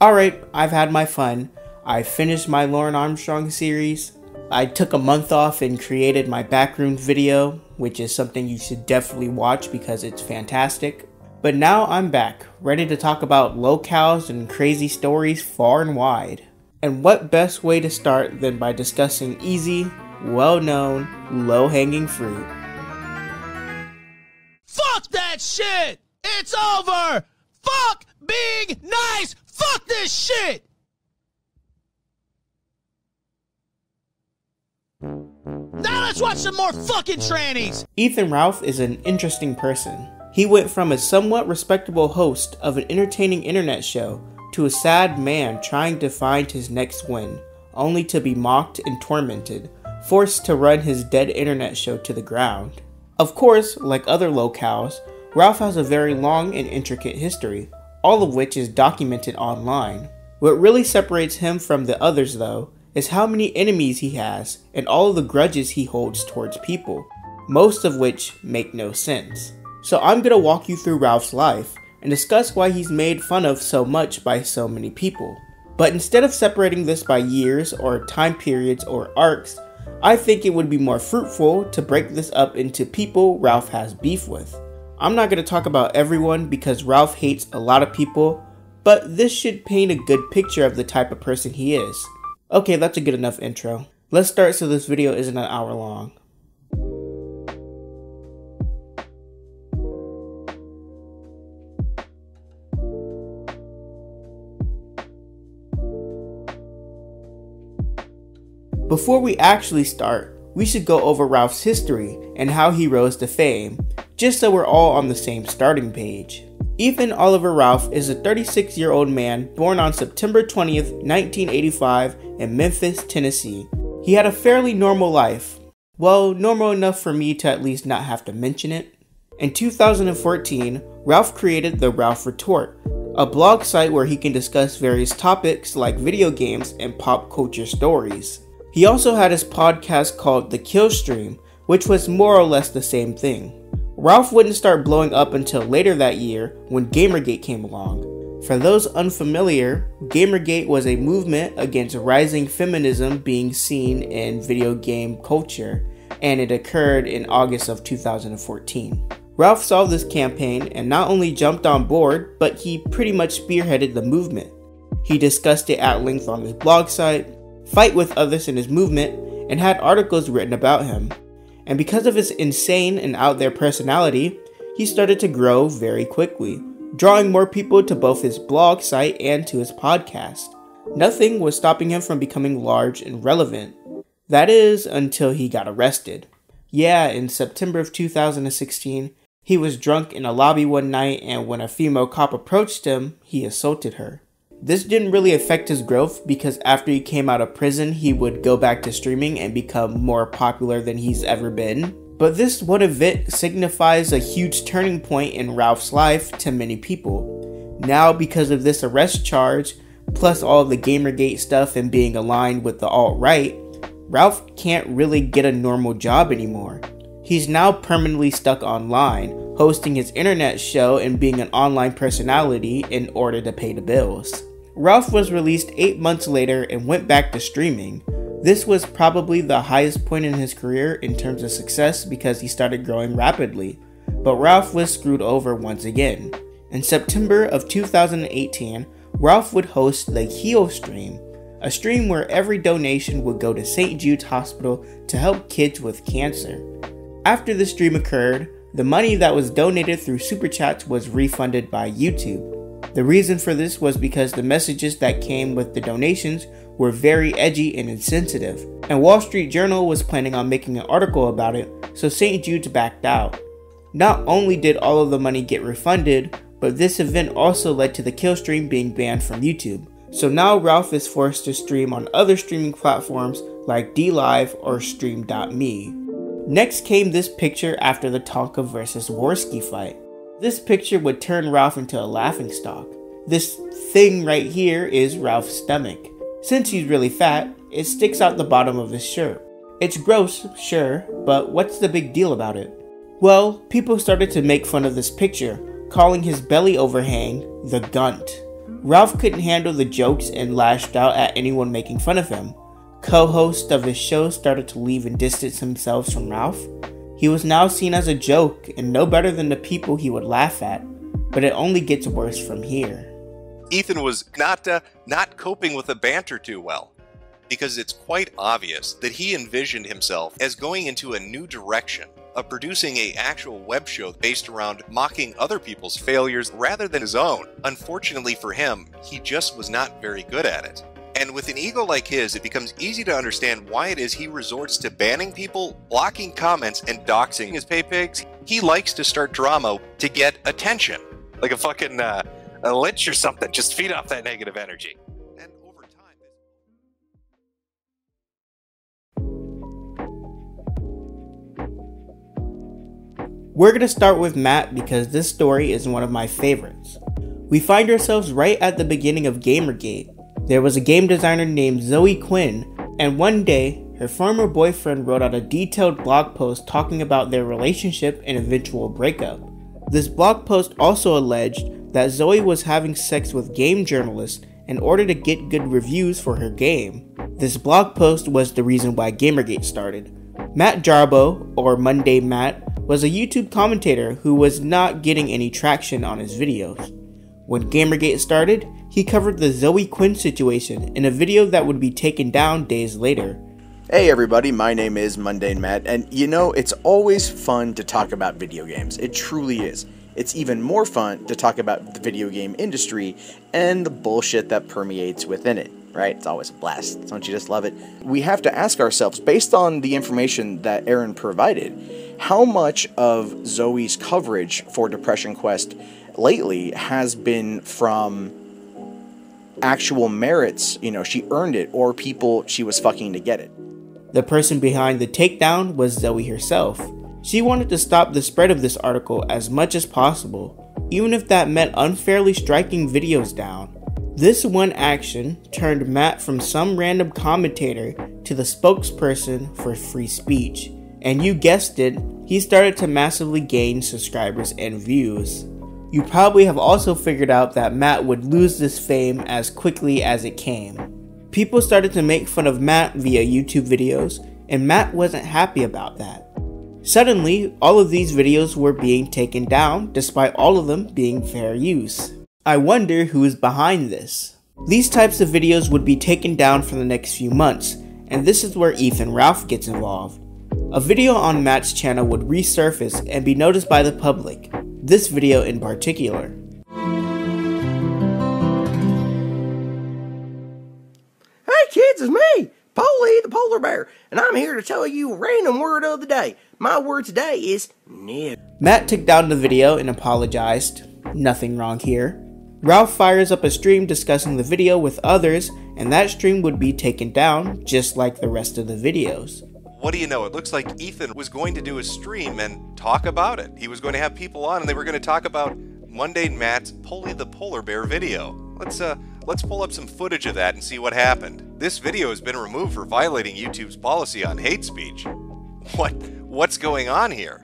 Alright, I've had my fun. I finished my Lauren Armstrong series. I took a month off and created my backrooms video, which is something you should definitely watch because it's fantastic. But now I'm back, ready to talk about lolcows and crazy stories far and wide. And what best way to start than by discussing easy, well-known, low-hanging fruit. Fuck that shit! It's over! Fuck being nice! Fuck this shit! Now let's watch some more fucking trannies! Ethan Ralph is an interesting person. He went from a somewhat respectable host of an entertaining internet show to a sad man trying to find his next win, only to be mocked and tormented, forced to run his dead internet show to the ground. Of course, like other lolcows, Ralph has a very long and intricate history, all of which is documented online. What really separates him from the others though, is how many enemies he has and all of the grudges he holds towards people, most of which make no sense. So I'm gonna walk you through Ralph's life and discuss why he's made fun of so much by so many people. But instead of separating this by years or time periods or arcs, I think it would be more fruitful to break this up into people Ralph has beef with. I'm not going to talk about everyone because Ralph hates a lot of people, but this should paint a good picture of the type of person he is. Okay, that's a good enough intro. Let's start so this video isn't an hour long. Before we actually start, we should go over Ralph's history and how he rose to fame, just so we're all on the same starting page. Ethan Oliver Ralph is a 36-year-old man born on September 20th, 1985 in Memphis, Tennessee. He had a fairly normal life. Well, normal enough for me to at least not have to mention it. In 2014, Ralph created the Ralph Retort, a blog site where he can discuss various topics like video games and pop culture stories. He also had his podcast called the Killstream, which was more or less the same thing. Ralph wouldn't start blowing up until later that year when Gamergate came along. For those unfamiliar, Gamergate was a movement against rising feminism being seen in video game culture, and it occurred in August of 2014. Ralph saw this campaign and not only jumped on board, but he pretty much spearheaded the movement. He discussed it at length on his blog site, fight with others in his movement, and had articles written about him. And because of his insane and out there personality, he started to grow very quickly, drawing more people to both his blog site and to his podcast. Nothing was stopping him from becoming large and relevant. That is, until he got arrested. Yeah, in September of 2016, he was drunk in a lobby one night, and when a female cop approached him, he assaulted her. This didn't really affect his growth because after he came out of prison, he would go back to streaming and become more popular than he's ever been. But this one event signifies a huge turning point in Ralph's life to many people. Now, because of this arrest charge, plus all of the Gamergate stuff and being aligned with the alt-right, Ralph can't really get a normal job anymore. He's now permanently stuck online, hosting his internet show and being an online personality in order to pay the bills. Ralph was released 8 months later and went back to streaming. This was probably the highest point in his career in terms of success because he started growing rapidly. But Ralph was screwed over once again. In September of 2018, Ralph would host the Killstream, a stream where every donation would go to St. Jude's Hospital to help kids with cancer. After the stream occurred, the money that was donated through Super Chats was refunded by YouTube. The reason for this was because the messages that came with the donations were very edgy and insensitive, and Wall Street Journal was planning on making an article about it, so St. Jude's backed out. Not only did all of the money get refunded, but this event also led to the Killstream being banned from YouTube. So now Ralph is forced to stream on other streaming platforms like DLive or Stream.me. Next came this picture after the Tonka vs Warski fight. This picture would turn Ralph into a laughingstock. This thing right here is Ralph's stomach. Since he's really fat, it sticks out the bottom of his shirt. It's gross, sure, but what's the big deal about it? Well, people started to make fun of this picture, calling his belly overhang the gunt. Ralph couldn't handle the jokes and lashed out at anyone making fun of him. Co-hosts of his show started to leave and distance themselves from Ralph. He was now seen as a joke and no better than the people he would laugh at, but it only gets worse from here. Ethan was not coping with the banter too well, because it's quite obvious that he envisioned himself as going into a new direction of producing an actual web show based around mocking other people's failures rather than his own. Unfortunately for him, he just was not very good at it. And with an ego like his, it becomes easy to understand why it is he resorts to banning people, blocking comments, and doxing his pay pigs. He likes to start drama to get attention, like a fucking a lich or something. Just feed off that negative energy. And over time, we're going to start with Matt because this story is one of my favorites. We find ourselves right at the beginning of Gamergate. There was a game designer named Zoe Quinn, and one day, her former boyfriend wrote out a detailed blog post talking about their relationship and eventual breakup. This blog post also alleged that Zoe was having sex with game journalists in order to get good reviews for her game. This blog post was the reason why Gamergate started. Matt Jarbo, or Monday Matt, was a YouTube commentator who was not getting any traction on his videos. When Gamergate started, he covered the Zoe Quinn situation in a video that would be taken down days later. Hey everybody, my name is Mundane Matt, and you know, it's always fun to talk about video games. It truly is. It's even more fun to talk about the video game industry and the bullshit that permeates within it, right? It's always a blast. Don't you just love it? We have to ask ourselves, based on the information that Aaron provided, how much of Zoe's coverage for Depression Quest lately has been from actual merits, you know, she earned it, or people she was fucking to get it. The person behind the takedown was Zoe herself. She wanted to stop the spread of this article as much as possible, even if that meant unfairly striking videos down. This one action turned Matt from some random commentator to the spokesperson for free speech. And you guessed it, he started to massively gain subscribers and views. You probably have also figured out that Matt would lose this fame as quickly as it came. People started to make fun of Matt via YouTube videos, and Matt wasn't happy about that. Suddenly, all of these videos were being taken down, despite all of them being fair use. I wonder who is behind this. These types of videos would be taken down for the next few months, and this is where Ethan Ralph gets involved. A video on Matt's channel would resurface and be noticed by the public, this video in particular. Hey kids, it's me, Polly the polar bear, and I'm here to tell you a random word of the day. My word today is nib. Matt took down the video and apologized. Nothing wrong here. Ralph fires up a stream discussing the video with others, and that stream would be taken down just like the rest of the videos. what do you know? It looks like Ethan was going to do a stream and talk about it. He was going to have people on and they were going to talk about Mundane Matt's Polly the Polar Bear video. Let's pull up some footage of that and see what happened. This video has been removed for violating YouTube's policy on hate speech. What's going on here?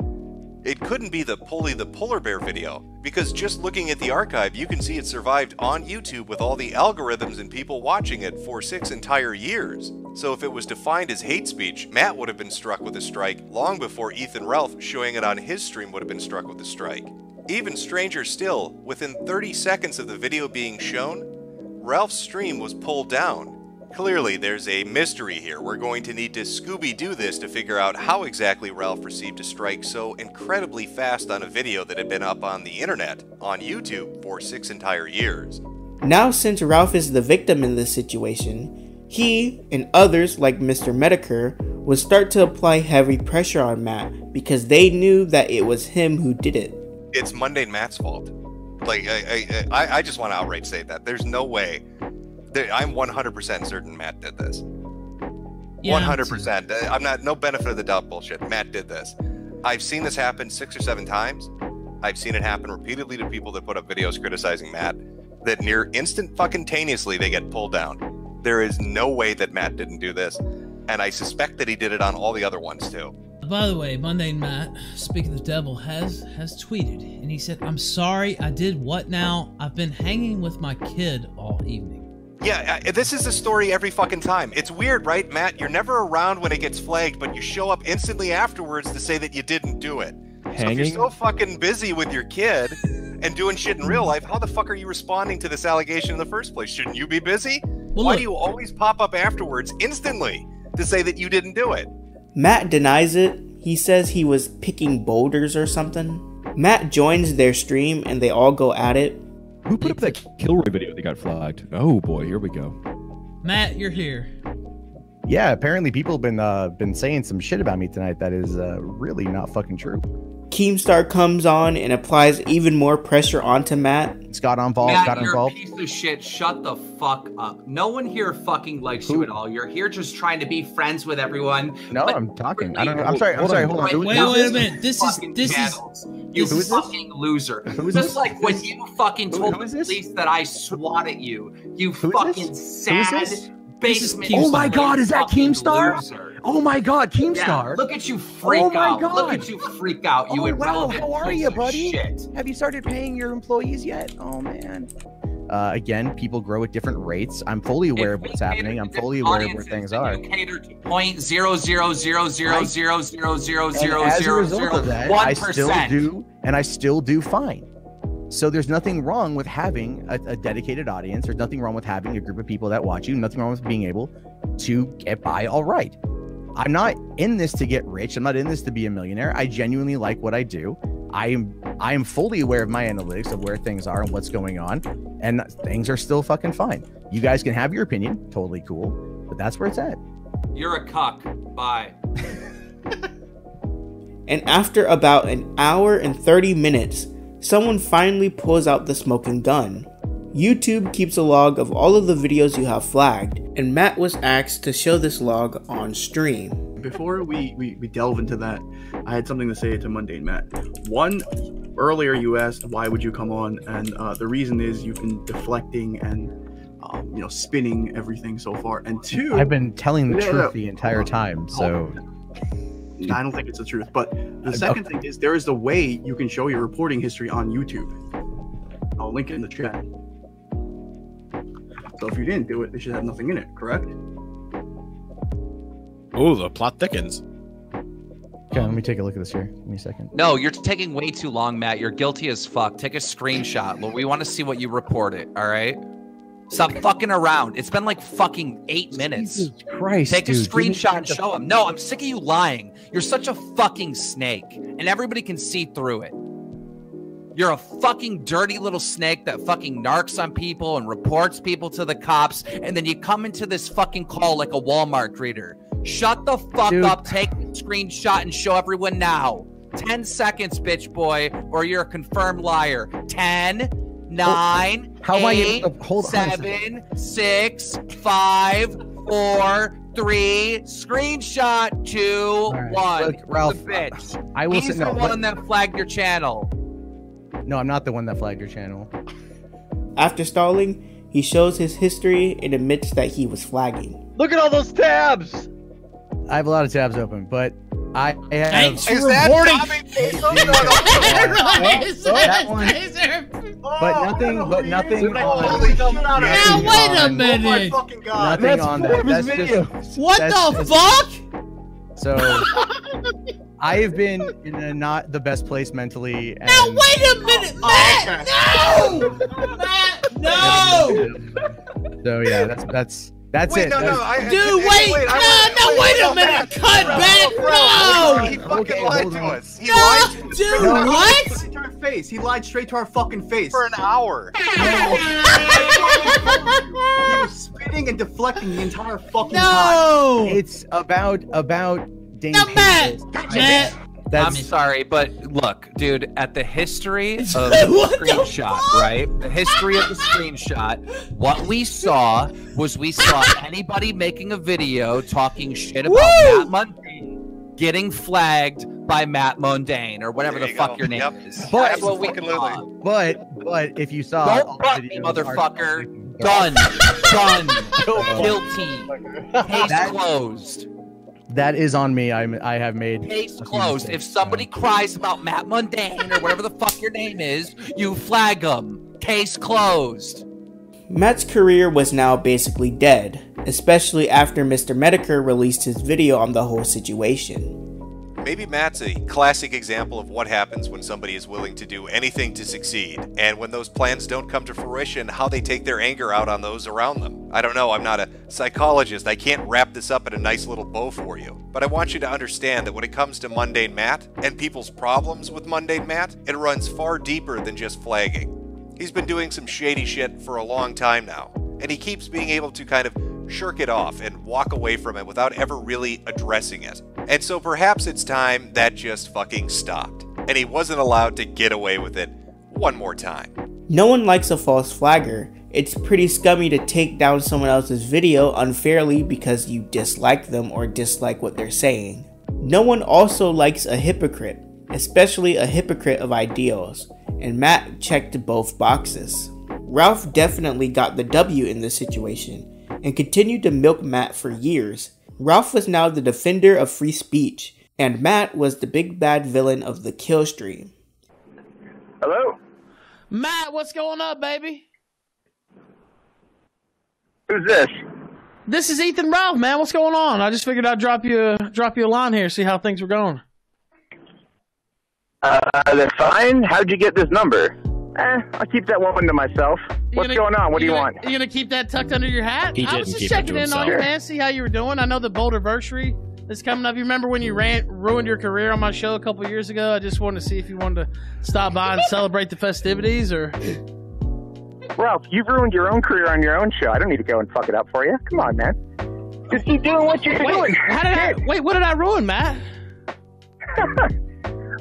It couldn't be the Polly the Polar Bear video, because just looking at the archive, you can see it survived on YouTube with all the algorithms and people watching it for 6 entire years. So if it was defined as hate speech, Matt would have been struck with a strike long before Ethan Ralph showing it on his stream would have been struck with a strike. Even stranger still, within 30 seconds of the video being shown, Ralph's stream was pulled down. Clearly, there's a mystery here. We're going to need to Scooby-Doo this to figure out how exactly Ralph received a strike so incredibly fast on a video that had been up on the internet, on YouTube, for 6 entire years. Now, since Ralph is the victim in this situation, he and others like Mr. Metokur would start to apply heavy pressure on Matt because they knew that it was him who did it. It's Mundane Matt's fault. Like, I just want to outright say that. There's no way. I'm 100% certain Matt did this. Yeah, 100%. I'm not, no benefit of the doubt bullshit. Matt did this. I've seen this happen 6 or 7 times. I've seen it happen repeatedly to people that put up videos criticizing Matt, that near instantaneously they get pulled down. There is no way that Matt didn't do this, and I suspect that he did it on all the other ones too. By the way, Mundane Matt, speaking of the devil, has tweeted, and he said, "I'm sorry, I did what now? I've been hanging with my kid all evening." Yeah, this is the story every fucking time. It's weird, right, Matt? You're never around when it gets flagged, but you show up instantly afterwards to say that you didn't do it. Hanging? So if you're so fucking busy with your kid and doing shit in real life, how the fuck are you responding to this allegation in the first place? Shouldn't you be busy? Well, Why look, do you always pop up afterwards instantly to say that you didn't do it? Matt denies it. He says he was picking boulders or something. Matt joins their stream and they all go at it. Who put up that Kilroy video that got flagged? Oh boy, here we go. Matt, you're here. Yeah, apparently people have been saying some shit about me tonight that is really not fucking true. Keemstar comes on and applies even more pressure onto Matt. Scott involved. Matt, you're a piece of shit. Shut the fuck up. No one here fucking likes you at all. You're here just trying to be friends with everyone. No, but I'm talking. really, I don't know. I'm sorry. Hold on. Wait a minute. This is you fucking loser. Just like when you fucking told the police that I swatted you. You fucking sad basement. Oh my God, is that Keemstar? Loser. Oh my God, Keemstar! Yeah, look at you freak out! Look at you freak out! You irrelevant how are piece you, of buddy? shit. Have you started paying your employees yet? Oh man. Again, people grow at different rates. I'm fully aware of what's happening. I'm fully aware of where things are. You cater to 0.00000000001%. As a result of that, I still do fine. So there's nothing wrong with having a dedicated audience. There's nothing wrong with having a group of people that watch you. Nothing wrong with being able to get by all right. I'm not in this to get rich. I'm not in this to be a millionaire. I genuinely like what I do. I am fully aware of my analytics of where things are and what's going on, and things are still fucking fine. You guys can have your opinion, totally cool, but that's where it's at. You're a cuck. Bye. And after about an hour and 30 minutes, someone finally pulls out the smoking gun. YouTube keeps a log of all of the videos you have flagged, and Matt was asked to show this log on stream. Before we delve into that, I had something to say to Mundane Matt. One, earlier you asked why would you come on, and the reason is you've been deflecting and spinning everything so far. And two, I've been telling the truth the entire time, so I don't think it's the truth. But the second thing is there is the way you can show your reporting history on YouTube. I'll link it in the chat. So if you didn't do it, they should have nothing in it, correct? Oh, the plot thickens. Okay, let me take a look at this here. Give me a second. No, you're taking way too long, Matt. You're guilty as fuck. Take a screenshot. Well, we want to see what you reported, all right? Stop fucking around. It's been like fucking 8 minutes. Jesus Christ, Take a dude, screenshot and show him. No, I'm sick of you lying. You're such a fucking snake, and everybody can see through it. You're a fucking dirty little snake that fucking narcs on people and reports people to the cops, and then you come into this fucking call like a Walmart greeter. Shut the fuck up, take a screenshot and show everyone now. 10 seconds, bitch boy, or you're a confirmed liar. 10, 9, How am I 8, able to hold 7, 6, 5, 4, 3, screenshot 2, right, 1. look, Ralph, the bitch. I will He's say, the one that flagged your channel. No, I'm not the one that flagged your channel. After stalling, he shows his history and admits that he was flagging. Look at all those tabs. I have a lot of tabs open, but I have. Thanks for Is that reporting. That one. But nothing on. Now wait a minute. Nothing on that. That's just. What the fuck? So, I have been in a not the best place mentally. And Now wait a minute, Matt! No! Matt, no! So yeah, that's Wait, it. no, Dude, wait! No, wait a minute! Cut back! No! He fucking lied to us. He No, lied to us dude, what? Straight to our face. He lied straight to our fucking face. for an hour. He was spinning and deflecting the entire fucking time. No! It's about Dane. No, Matt! Paisley. Matt! I'm sorry, but look, dude, at the history of the screenshot, right? The history of the screenshot, what we saw was anybody making a video talking shit about Matt Mundane getting flagged by Matt Mundane or whatever the fuck your name is. But that's what we saw. But if you saw, Don't butt me, motherfucker. Done. Kill team. Case closed. That is on me. I have made Case closed. If somebody cries about Matt Mundane or whatever the fuck your name is, you flag them. Case closed. Matt's career was now basically dead, especially after Mr. Metokur released his video on the whole situation. Maybe Matt's a classic example of what happens when somebody is willing to do anything to succeed, and when those plans don't come to fruition, how they take their anger out on those around them. I don't know, I'm not a psychologist, I can't wrap this up in a nice little bow for you, but I want you to understand that when it comes to Mundane Matt, and people's problems with Mundane Matt, it runs far deeper than just flagging. He's been doing some shady shit for a long time now, and he keeps being able to kind of shirk it off and walk away from it without ever really addressing it. And so perhaps it's time that just fucking stopped, and he wasn't allowed to get away with it one more time. No one likes a false flagger. It's pretty scummy to take down someone else's video unfairly because you dislike them or dislike what they're saying. No one also likes a hypocrite, especially a hypocrite of ideals, and Matt checked both boxes. Ralph definitely got the W in this situation, and continued to milk Matt for years. Ralph was now the defender of free speech, and Matt was the big bad villain of the Killstream. Hello? Matt, what's going on, baby? Who's this? This is Ethan Ralph, man. What's going on? I just figured I'd drop you a line here, see how things were going. They're fine. How'd you get this number? I'll keep that one to myself. What's going on? What do you want? You gonna keep that tucked under your hat? He I was didn't just keep it checking to in on you, man. See how you were doing. I know the Boulderversary is coming up. You remember when you ruined your career on my show a couple years ago? I just wanted to see if you wanted to stop by and celebrate the festivities, or... Ralph, you've ruined your own career on your own show. I don't need to go and fuck it up for you. Come on, man. Just keep doing what you're doing. What did I ruin, Matt?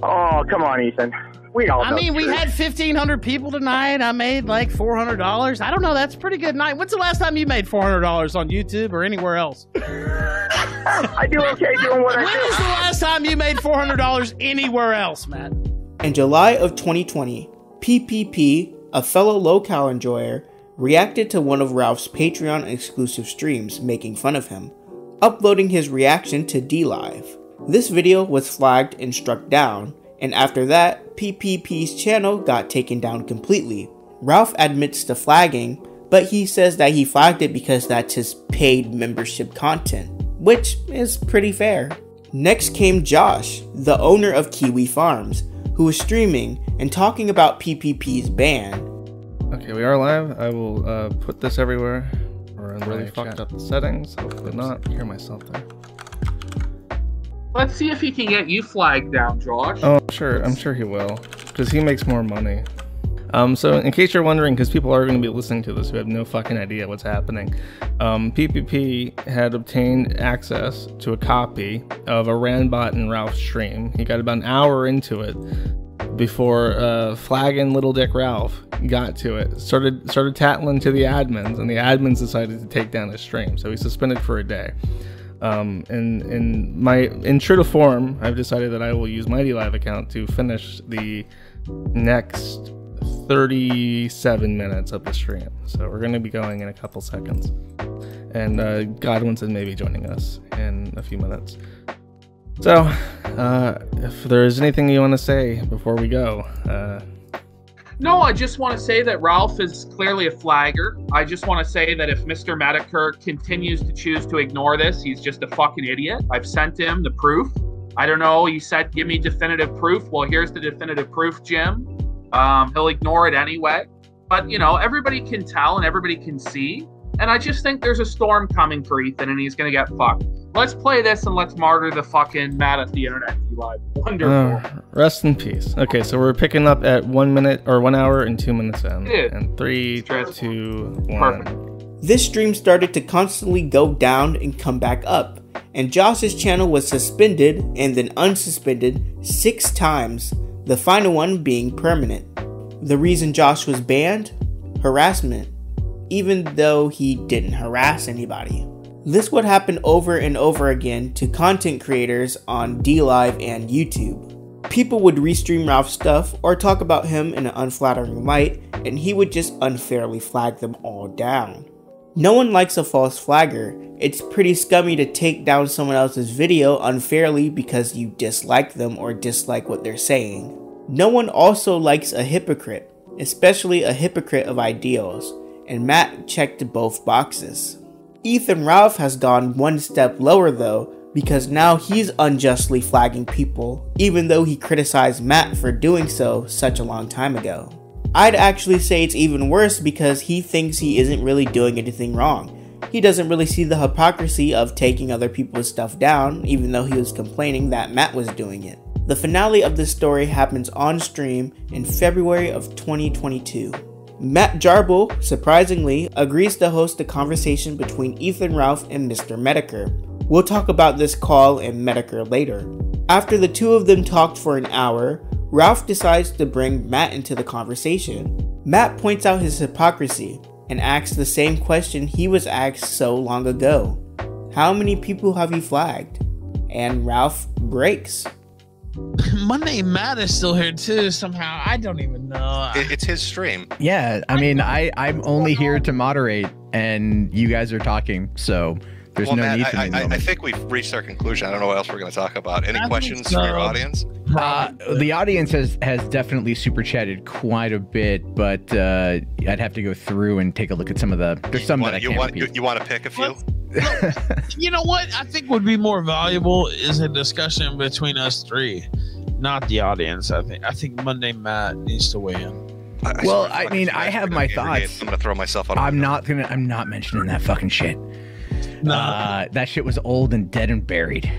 Oh, come on, Ethan. We all know. I mean, we had 1,500 people tonight. I made like $400. I don't know. That's a pretty good night. When's the last time you made $400 on YouTube or anywhere else? I do okay doing what I do. When was the last time you made $400 anywhere else, Matt? In July of 2020, PPP, a fellow lolcow enjoyer, reacted to one of Ralph's Patreon exclusive streams making fun of him, uploading his reaction to DLive. This video was flagged and struck down, and after that, PPP's channel got taken down completely. Ralph admits to flagging, but he says that he flagged it because that's his paid membership content, which is pretty fair. Next came Josh, the owner of Kiwi Farms, who was streaming and talking about PPP's ban. Okay, we are live. I will put this everywhere. Or I really fucked up the settings. Hopefully not. Hear myself there. Let's see if he can get you flagged down, Josh. Oh, sure. I'm sure he will. Because he makes more money. So in case you're wondering, because people are going to be listening to this who have no fucking idea what's happening, PPP had obtained access to a copy of a Ranbot and Ralph stream. He got about an hour into it before flagging Little Dick Ralph got to it, started tattling to the admins, and the admins decided to take down his stream. So he's suspended for a day. In true to form, I've decided that I will use my DLive account to finish the next 37 minutes of the stream. So we're going to be going in a couple seconds. And Godwin said maybe joining us in a few minutes. So, if there's anything you want to say before we go. No, I just want to say that Ralph is clearly a flagger. I just want to say that if Mr. Metokur continues to choose to ignore this, he's just a fucking idiot. I've sent him the proof. I don't know, he said, give me definitive proof. Well, here's the definitive proof, Jim. He'll ignore it anyway. But, you know, everybody can tell and everybody can see. And I just think there's a storm coming for Ethan and he's going to get fucked. Let's play this and let's martyr the fucking Matt at the internet. Wonderful. Rest in peace. Okay, so we're picking up at 1 minute or 1 hour and 2 minutes in. And 3, 2, 1. Perfect. This stream started to constantly go down and come back up. And Josh's channel was suspended and then unsuspended 6 times, the final one being permanent. The reason Josh was banned? Harassment. Even though he didn't harass anybody. This would happen over and over again to content creators on DLive and YouTube. People would restream Ralph's stuff or talk about him in an unflattering light, and he would just unfairly flag them all down. No one likes a false flagger. It's pretty scummy to take down someone else's video unfairly because you dislike them or dislike what they're saying. No one also likes a hypocrite, especially a hypocrite of ideals, and Matt checked both boxes. Ethan Ralph has gone one step lower though, because now he's unjustly flagging people, even though he criticized Matt for doing so such a long time ago. I'd actually say it's even worse because he thinks he isn't really doing anything wrong. He doesn't really see the hypocrisy of taking other people's stuff down, even though he was complaining that Matt was doing it. The finale of this story happens on stream in February of 2022. Matt Jarbo, surprisingly, agrees to host a conversation between Ethan Ralph and Mr. Metokur. We'll talk about this call and Metokur later. After the two of them talked for an hour, Ralph decides to bring Matt into the conversation. Matt points out his hypocrisy and asks the same question he was asked so long ago. How many people have you flagged? And Ralph breaks. Monday Matt is still here too somehow. I don't even know. It's his stream. Yeah, I mean, I'm only here to moderate, and you guys are talking, so there's no Matt, need for me. I think we've reached our conclusion. I don't know what else we're going to talk about. Any questions from your audience? The audience has definitely super chatted quite a bit, but I'd have to go through and take a look at some of the. There's some that I can't repeat. You want to pick a few? You know what I think would be more valuable is a discussion between us three, not the audience. I think Monday Matt needs to weigh in. Well, I mean, I have my thoughts. I'm gonna throw myself out. I'm not mentioning that fucking shit. No. That shit was old and dead and buried.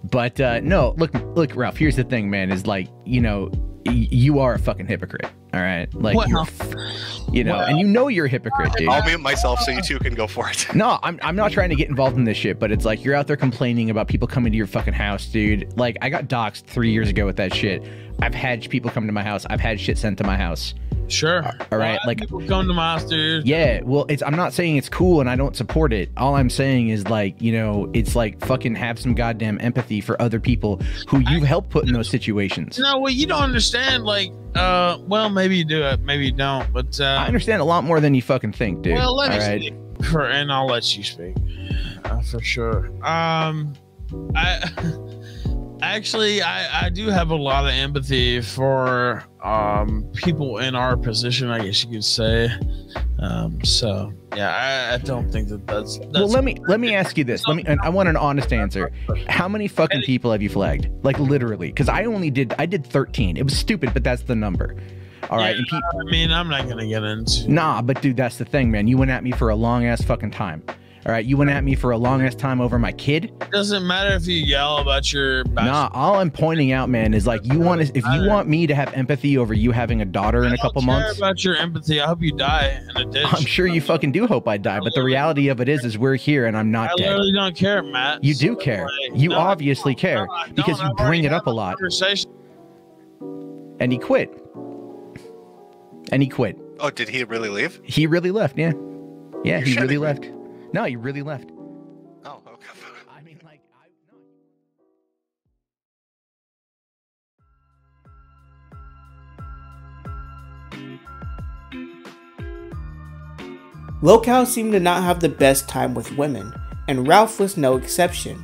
But no, look, Ralph. Here's the thing, man. Is like, you know, you are a fucking hypocrite. All right, like and you know you're a hypocrite, dude. I'll mute myself so you two can go for it. No, I'm not trying to get involved in this shit, but it's like you're out there complaining about people coming to your fucking house, dude. Like, I got doxxed 3 years ago with that shit. I've had people come to my house. I've had shit sent to my house. Sure. All right. Like, people come to my house, dude. Yeah. Well, I'm not saying it's cool and I don't support it. All I'm saying is, like, you know, it's like fucking have some goddamn empathy for other people who you've helped put in those situations. No, well, you don't understand. Like, well, maybe you do it, maybe you don't. But I understand a lot more than you fucking think, dude. Well, let me speak and I'll let you speak for sure. I do have a lot of empathy for people in our position, I guess you could say. So yeah, I don't think that's well, let me ask you this. I want an honest answer. How many fucking people have you flagged? Like, literally, because I did 13. It was stupid, but that's the number. All right. Yeah, I mean, I'm not gonna get into. Nah, but dude, that's the thing, man. You went at me for a long ass fucking time. All right, you went at me for a long ass time over my kid. It doesn't matter if you yell about your. Nah, all I'm pointing out, man, is like if you want me to have empathy over you having a daughter in a couple months. I don't care about your empathy. I hope you die in a ditch. I'm sure you fucking do hope I die, but the reality of it is we're here and I'm not dead. I literally don't care, Matt. You do care. You obviously care because you bring it up a lot. And he quit. Oh, did he really leave? He really left. Yeah. Yeah, he really left. No, he really left. Oh, okay. I mean, like, Lolcows seem to not have the best time with women, and Ralph was no exception.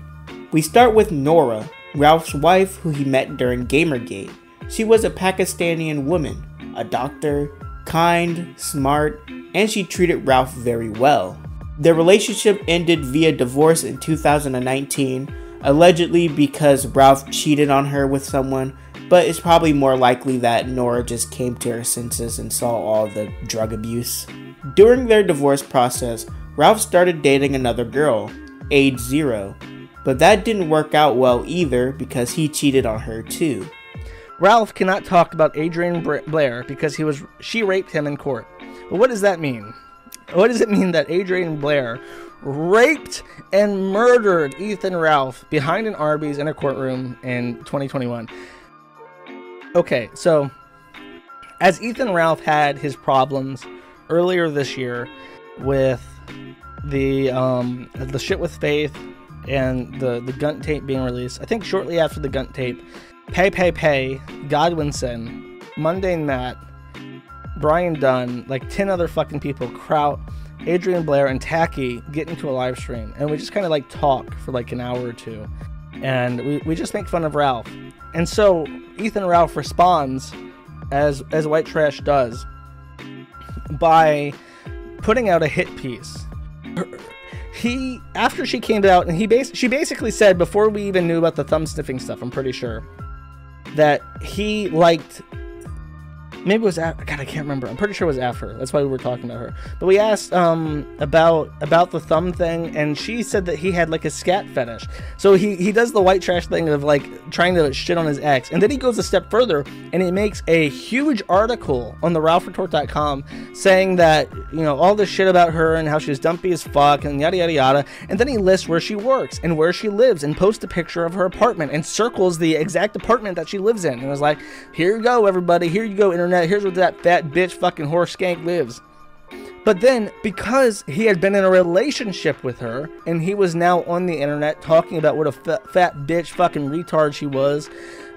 We start with Nora, Ralph's wife, who he met during Gamergate. She was a Pakistani woman, a doctor, kind, smart, and she treated Ralph very well. Their relationship ended via divorce in 2019, allegedly because Ralph cheated on her with someone, but it's probably more likely that Nora just came to her senses and saw all the drug abuse. During their divorce process, Ralph started dating another girl, Adezero, but that didn't work out well either because he cheated on her too. Ralph cannot talk about Adrian Blair because she raped him in court. But what does that mean? What does it mean that Adrian Blair raped and murdered Ethan Ralph behind an Arby's in a courtroom in 2021? Okay, so as Ethan Ralph had his problems earlier this year with the shit with Faith and the gunt tape being released, I think shortly after the gunt tape, Pay, Godwinson, Mundane Matt, Brian Dunn, like 10 other fucking people Adrian Blair and Tacky get into a live stream, and we just kind of like talk for like an hour or two, and we just make fun of Ralph. And so Ethan Ralph responds, as White Trash does, by putting out a hit piece. After she came out, and she basically said, before we even knew about the thumb sniffing stuff, I'm pretty sure, that he liked, maybe it was after, God, I can't remember. I'm pretty sure it was after. That's why we were talking about her. But we asked about the thumb thing, and she said that he had like a scat fetish. So he does the White Trash thing of like trying to shit on his ex, and then he goes a step further and he makes a huge article on the RalphRetort.com saying that, you know, all this shit about her and how she's dumpy as fuck and yada yada yada. And then he lists where she works and where she lives and posts a picture of her apartment and circles the exact apartment that she lives in, and was like, here you go, everybody, here you go, internet. Here's where that fat bitch fucking whore skank lives. But then, because he had been in a relationship with her, and he was now on the internet talking about what a fat bitch fucking retard she was,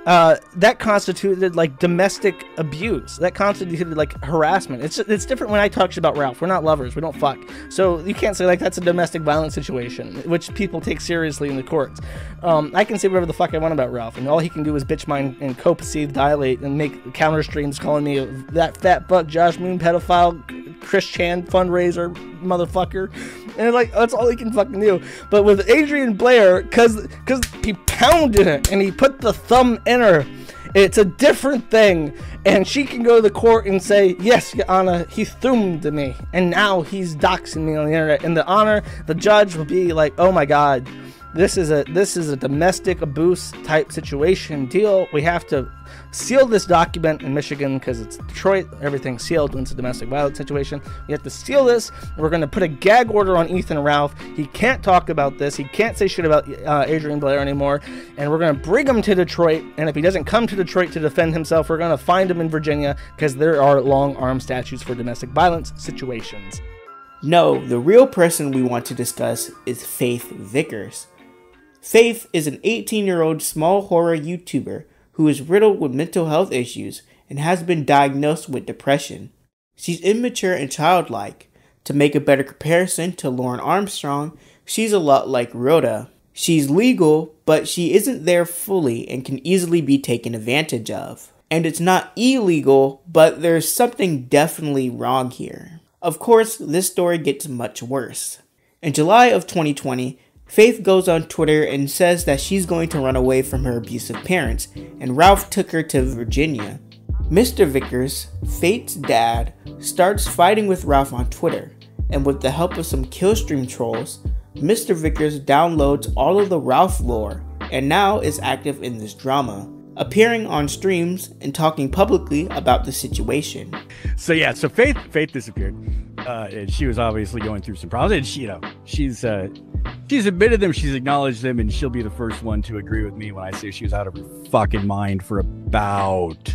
that constituted like domestic abuse. That constituted like harassment. It's different when I talk shit about Ralph. We're not lovers. We don't fuck. So you can't say like that's a domestic violence situation, which people take seriously in the courts. I can say whatever the fuck I want about Ralph, and all he can do is bitch mine and copaceed, dilate, and make counter streams calling me that fat fuck, Josh Moon pedophile, Chris Chan fundraiser motherfucker, and like that's all he can fucking do. But with Adrian Blair, cause he pounded it and he put the thumb in her, it's a different thing, and she can go to the court and say, yes, Your Honor, he thumbed me, and now he's doxing me on the internet, and the judge will be like, oh my god, this is a domestic abuse type situation deal. We have to seal this document in Michigan because it's Detroit. Everything's sealed when it's a domestic violence situation. We have to seal this. We're going to put a gag order on Ethan Ralph. He can't talk about this. He can't say shit about Adrian Blair anymore. And we're going to bring him to Detroit. And if he doesn't come to Detroit to defend himself, we're going to find him in Virginia because there are long arm statutes for domestic violence situations. No, the real person we want to discuss is Faith Vickers. Faith is an 18-year-old small horror YouTuber who is riddled with mental health issues and has been diagnosed with depression. She's immature and childlike. To make a better comparison to Lauren Armstrong, she's a lot like Rhoda. She's legal, but she isn't there fully and can easily be taken advantage of. And it's not illegal, but there's something definitely wrong here. Of course, this story gets much worse. In July of 2020, Faith goes on Twitter and says that she's going to run away from her abusive parents, and Ralph took her to Virginia. Mr. Vickers, Faith's dad, starts fighting with Ralph on Twitter, and with the help of some Killstream trolls, Mr. Vickers downloads all of the Ralph lore, and now is active in this drama, appearing on streams and talking publicly about the situation. So Faith disappeared. And she was obviously going through some problems, and she's admitted them, she's acknowledged them, and she'll be the first one to agree with me when I say she was out of her fucking mind for about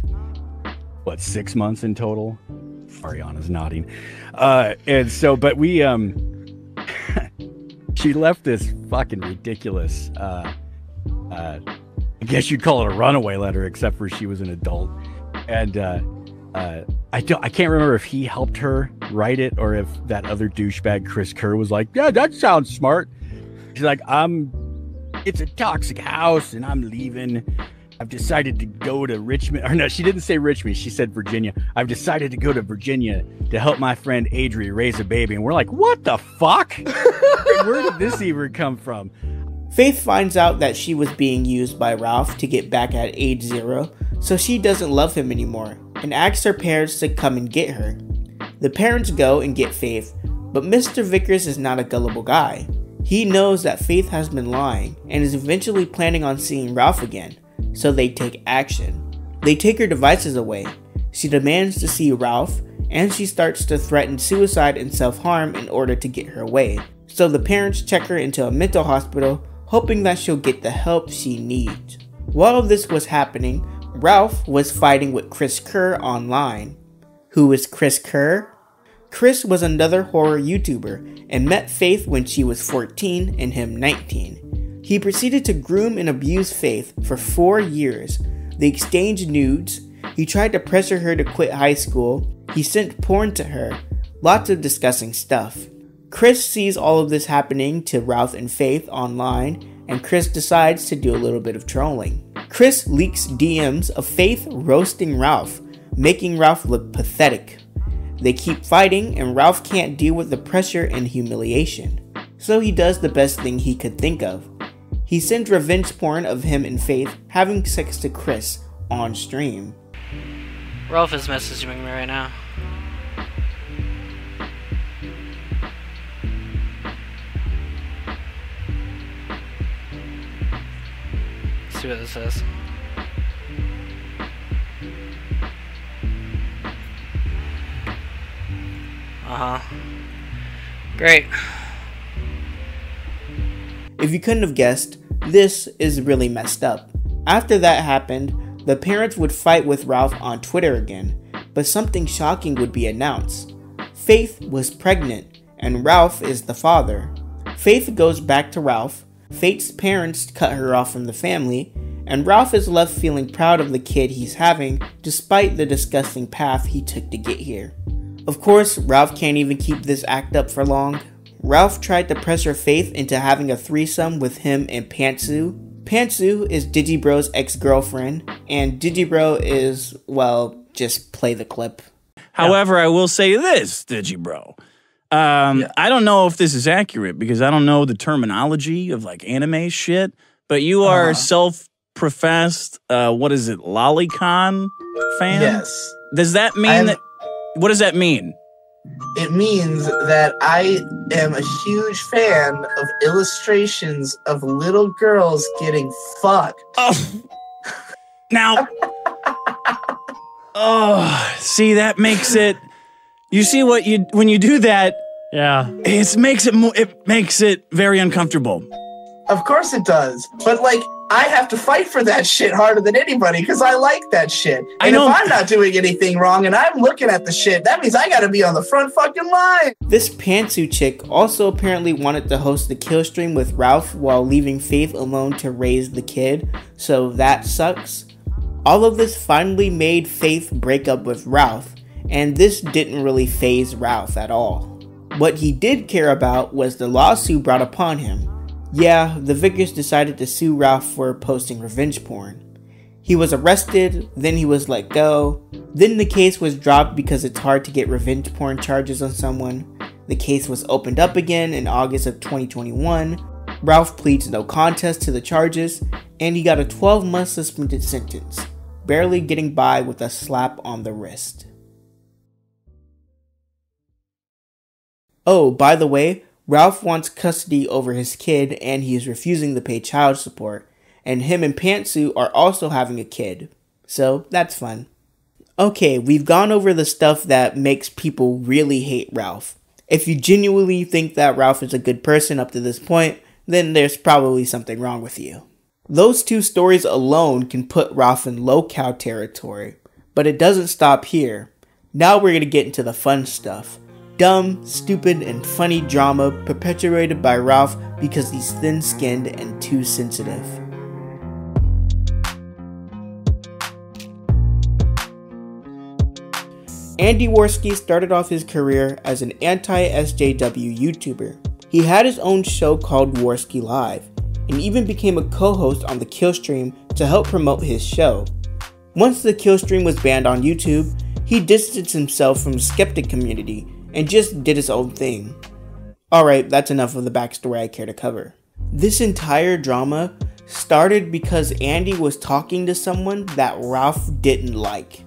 6 months in total. Ariana's nodding. And so, but we she left this fucking ridiculous I guess you'd call it a runaway letter, except for she was an adult. And I can't remember if he helped her write it or if that other douchebag Chris Kerr was like, yeah, that sounds smart. She's like, it's a toxic house and I'm leaving. I've decided to go to Richmond. Or no, she didn't say Richmond. She said Virginia. I've decided to go to Virginia to help my friend Adri raise a baby. And we're like, what the fuck? Where did this even come from? Faith finds out that she was being used by Ralph to get back at Adezero, so she doesn't love him anymore, and asks her parents to come and get her. The parents go and get Faith, but Mr. Vickers is not a gullible guy. He knows that Faith has been lying, and is eventually planning on seeing Ralph again, so they take action. They take her devices away. She demands to see Ralph, and she starts to threaten suicide and self-harm in order to get her away. So the parents check her into a mental hospital, hoping that she'll get the help she needs. While this was happening, Ralph was fighting with Chris Kerr online. Who is Chris Kerr? Chris was another horror YouTuber and met Faith when she was 14 and him 19. He proceeded to groom and abuse Faith for 4 years. They exchanged nudes. He tried to pressure her to quit high school. He sent porn to her. Lots of disgusting stuff. Chris sees all of this happening to Ralph and Faith online, and Chris decides to do a little bit of trolling. Chris leaks DMs of Faith roasting Ralph, making Ralph look pathetic. They keep fighting, and Ralph can't deal with the pressure and humiliation, so he does the best thing he could think of. He sends revenge porn of him and Faith having sex to Chris on stream. Ralph is messaging me right now. Let's see what this says. Great. If you couldn't have guessed, this is really messed up. After that happened, the parents would fight with Ralph on Twitter again, but something shocking would be announced. Faith was pregnant, and Ralph is the father. Faith goes back to Ralph, Faith's parents cut her off from the family, and Ralph is left feeling proud of the kid he's having despite the disgusting path he took to get here. Of course, Ralph can't even keep this act up for long. Ralph tried to pressure Faith into having a threesome with him and Pantsu. Pantsu is Digibro's ex-girlfriend, and Digibro is, well, just play the clip. However, I will say this, Digibro. I don't know if this is accurate because I don't know the terminology of like anime shit, but you are self-professed, what is it, lolicon fan? Yes. Does that mean that, what does that mean? It means that I am a huge fan of illustrations of little girls getting fucked. Oh. Now, see, that makes it, you see what you, when you do that, yeah, it makes it very uncomfortable. Of course it does. But like, I have to fight for that shit harder than anybody because I like that shit. And if I'm not doing anything wrong and I'm looking at the shit, that means I gotta be on the front fucking line. This Pantsu chick also apparently wanted to host the Killstream with Ralph while leaving Faith alone to raise the kid, so that sucks. All of this finally made Faith break up with Ralph, and this didn't really faze Ralph at all. What he did care about was the lawsuit brought upon him. Yeah, the Vickers decided to sue Ralph for posting revenge porn. He was arrested, then he was let go, then the case was dropped because it's hard to get revenge porn charges on someone. The case was opened up again in August of 2021. Ralph pleads no contest to the charges, and he got a 12-month suspended sentence, barely getting by with a slap on the wrist. Oh, by the way, Ralph wants custody over his kid and he is refusing to pay child support, and him and Pantsu are also having a kid, so that's fun. Okay, we've gone over the stuff that makes people really hate Ralph. If you genuinely think that Ralph is a good person up to this point, then there's probably something wrong with you. Those two stories alone can put Ralph in low-cow territory, but it doesn't stop here. Now we're gonna get into the fun stuff. Dumb, stupid, and funny drama perpetuated by Ralph because he's thin-skinned and too sensitive. Andy Warski started off his career as an anti-SJW YouTuber. He had his own show called Warski Live, and even became a co-host on the Killstream to help promote his show. Once the Killstream was banned on YouTube, he distanced himself from the skeptic community and just did his own thing. Alright, that's enough of the backstory I care to cover. This entire drama started because Andy was talking to someone that Ralph didn't like.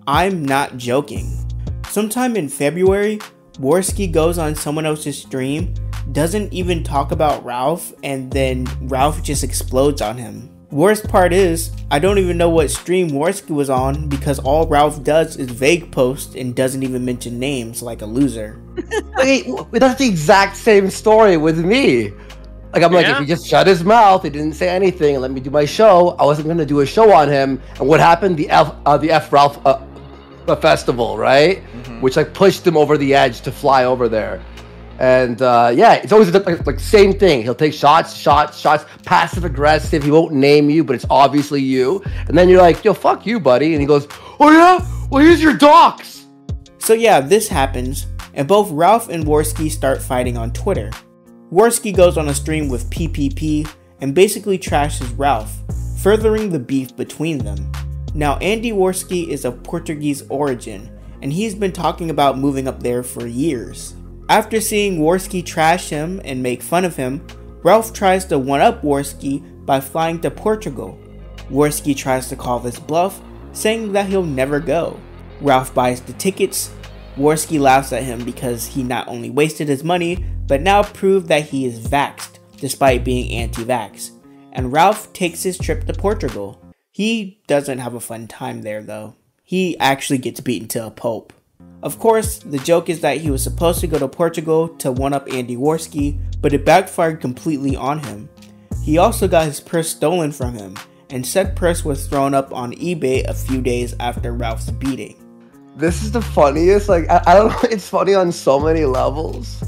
I'm not joking. Sometime in February, Warski goes on someone else's stream, doesn't even talk about Ralph, and then Ralph just explodes on him. Worst part is, I don't even know what stream Warski was on because all Ralph does is vague post and doesn't even mention names like a loser. Wait, that's the exact same story with me. Like, I'm like, if he just shut his mouth, he didn't say anything, and let me do my show, I wasn't gonna do a show on him. And what happened? The F Ralph festival, right? Which like pushed him over the edge to fly over there. And yeah, it's always like same thing. He'll take shots, passive aggressive. He won't name you, but it's obviously you. And then you're like, yo, fuck you, buddy. And he goes, oh yeah? Well, here's your docs. So yeah, this happens. and both Ralph and Warski start fighting on Twitter. Warski goes on a stream with PPP and basically trashes Ralph, furthering the beef between them. Now, Andy Warski is of Portuguese origin, and he's been talking about moving up there for years. After seeing Warski trash him and make fun of him, Ralph tries to one-up Warski by flying to Portugal. Warski tries to call this bluff, saying that he'll never go. Ralph buys the tickets. Warski laughs at him because he not only wasted his money, but now proved that he is vaxxed, despite being anti-vax. And Ralph takes his trip to Portugal. He doesn't have a fun time there though. He actually gets beaten to a pulp. Of course, the joke is that he was supposed to go to Portugal to one-up Andy Warski, but it backfired completely on him. He also got his purse stolen from him, and said purse was thrown up on eBay a few days after Ralph's beating. This is the funniest, like, I don't know, it's funny on so many levels.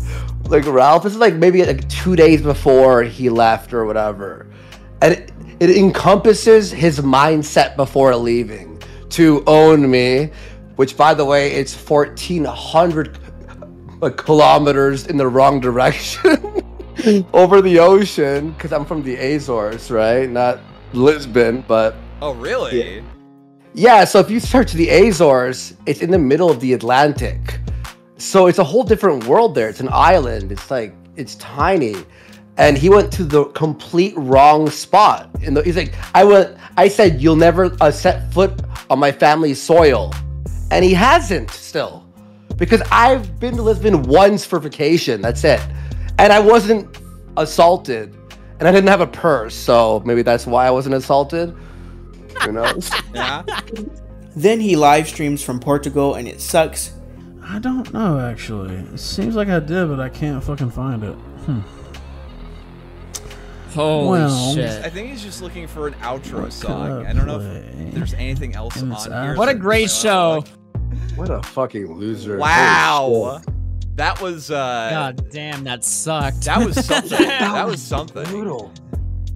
Like, Ralph, this is like maybe like 2 days before he left or whatever. And it encompasses his mindset before leaving. To own me, which by the way, it's 1,400 kilometers in the wrong direction over the ocean, because I'm from the Azores, right? Not Lisbon, but... Oh, really? Yeah, so if you search the Azores, it's in the middle of the Atlantic. So it's a whole different world there. It's an island. It's like, it's tiny. And he went to the complete wrong spot. He's like, I said, you'll never set foot on my family's soil. And he hasn't still. Because I've been to Lisbon once for vacation. That's it. And I wasn't assaulted. And I didn't have a purse. So maybe that's why I wasn't assaulted. Who knows? Yeah. Then he live streams from Portugal and it sucks. I don't know, actually. It seems like I did, but I can't fucking find it. Holy shit. I think he's just looking for an outro song. I don't know if there's anything else on here. What a great show. What a fucking loser. Wow. That was God damn, that sucked. That was something. That was something. Brutal.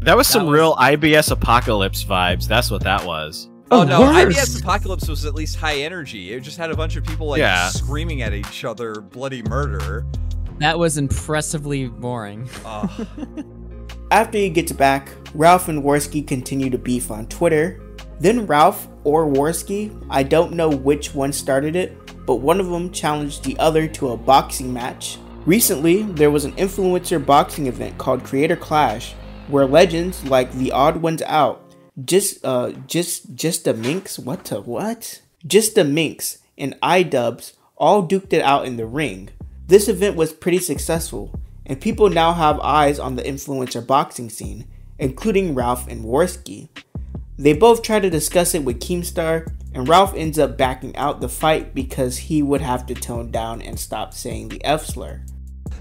That was some real IBS apocalypse vibes. That's what that was. Oh no, IBS Apocalypse was at least high energy. It just had a bunch of people like screaming at each other bloody murder. That was impressively boring. After he gets back, Ralph and Warski continue to beef on Twitter. Then Ralph or Warski, I don't know which one started it, but one of them challenged the other to a boxing match. Recently, there was an influencer boxing event called Creator Clash, where legends like the Odd Ones Out, Just the Minx, Just the Minx and iDubbbz all duked it out in the ring. This event was pretty successful, and people now have eyes on the influencer boxing scene, including Ralph and Warski. They both try to discuss it with Keemstar, and Ralph ends up backing out the fight because he would have to tone down and stop saying the F slur.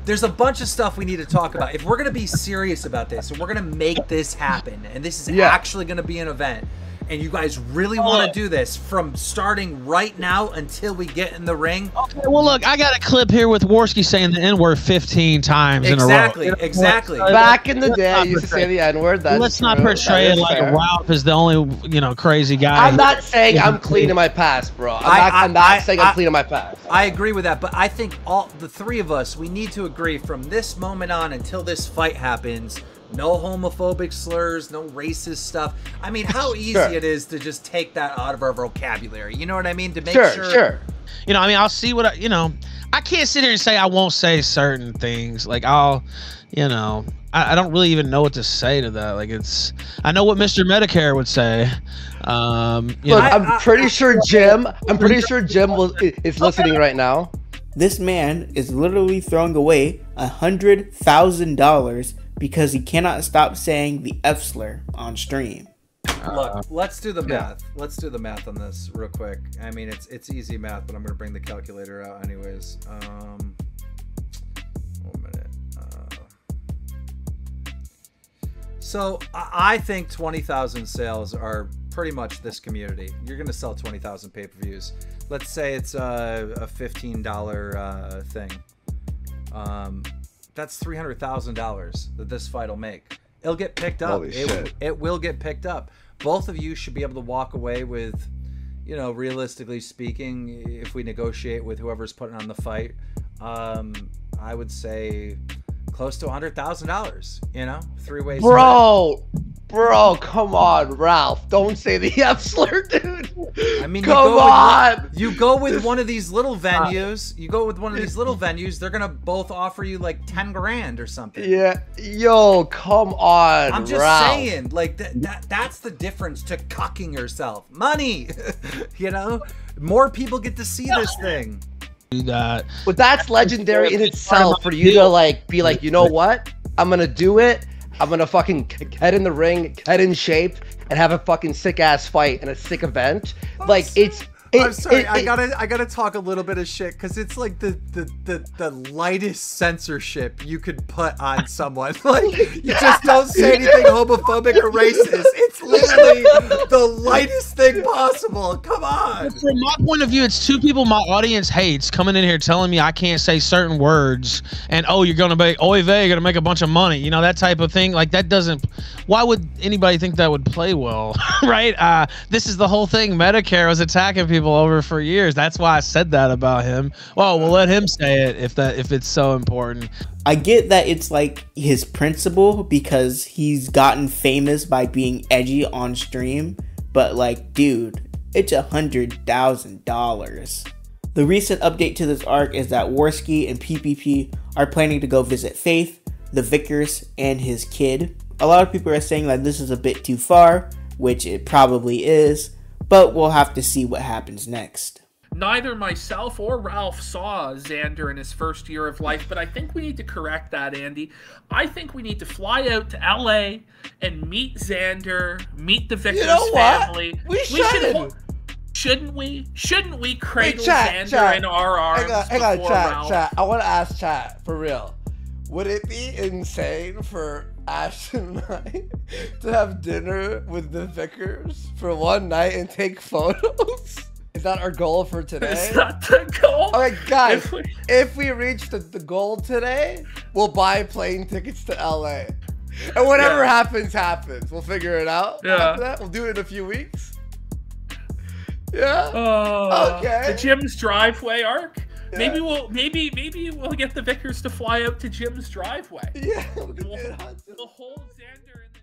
There's a bunch of stuff we need to talk about. If we're going to be serious about this, and we're going to make this happen, and this is actually going to be an event, and you guys really want to do this from starting right now until we get in the ring. Okay, well, look, I got a clip here with Warski saying the N-word 15 times in a row. Exactly. Back in the day, I used to say the N-word. Let's not portray it like Ralph is the only, crazy guy. I'm not saying I'm clean in my past, bro. I'm not saying I'm clean in my past. I agree with that, but I think all the three of us, we need to agree from this moment on until this fight happens, no homophobic slurs, no racist stuff. I mean, how easy it is to just take that out of our vocabulary. You know what I mean? To make sure. You know, I mean, I'll see what I can't sit here and say I won't say certain things. Like I don't really even know what to say to that. Like I know what Mr. Metokur would say. Look, I'm pretty sure Jim is listening right now. This man is literally throwing away $100,000 because he cannot stop saying the F slur on stream. Look, let's do the math. Let's do the math on this real quick. I mean, it's easy math, but I'm gonna bring the calculator out anyways. 1 minute. So I think 20,000 sales are pretty much this community. You're gonna sell 20,000 pay-per-views. Let's say it's a $15 thing. That's $300,000 that this fight will make. It'll get picked up. It will get picked up. Both of you should be able to walk away with, realistically speaking, if we negotiate with whoever's putting on the fight, I would say close to $100,000. You know, 3 ways. Bro, come on, Ralph. Don't say the F slur, dude. I mean, come on. You go with one of these little venues. You go with one of these little venues. They're gonna both offer you like 10 grand or something. Yeah, yo, come on. I'm just Ralph. saying, like that's the difference to cucking yourself. Money, you know. More people get to see this thing. Do that. But that's legendary in itself for you to like be like, you know what? I'm gonna do it. I'm gonna fucking get in the ring, get in shape, and have a fucking sick ass fight and a sick event. Like I'm sorry, I gotta talk a little bit of shit because it's like the lightest censorship you could put on someone. Like you just don't say anything homophobic or racist. It's literally the lightest thing possible. Come on. From my point of view, it's 2 people my audience hates coming in here telling me I can't say certain words and you're gonna be you're gonna make a bunch of money. You know, that type of thing. Like that doesn't. Why would anybody think that would play well, right? This is the whole thing. Metokur was attacking people over for years. That's why I said that about him. Well, we'll let him say it if it's so important. I get that it's like his principle because he's gotten famous by being edgy on stream, but like, dude, it's $100,000. The recent update to this arc is that Warski and PPP are planning to go visit Faith, the Vickers, and his kid. A lot of people are saying that this is a bit too far, which it probably is, but we'll have to see what happens next. Neither myself or Ralph saw Xander in his first year of life, but I think we need to correct that, Andy. I think we need to fly out to LA and meet Xander, meet the Vickers family. We should. Shouldn't we cradle Xander in our arms? Hang on, chat. I want to ask chat, for real. Would it be insane for Ash and I to have dinner with the Vickers for one night and take photos? Is that our goal for today? Is that the goal? Okay, guys, if we reach the goal today, we'll buy plane tickets to LA. And whatever happens, happens. We'll figure it out. Yeah. After that, we'll do it in a few weeks. Yeah. Okay. The Jim's driveway arc. Yeah. Maybe we'll get the Vickers to fly out to Jim's driveway. Yeah. We'll hold Xander in the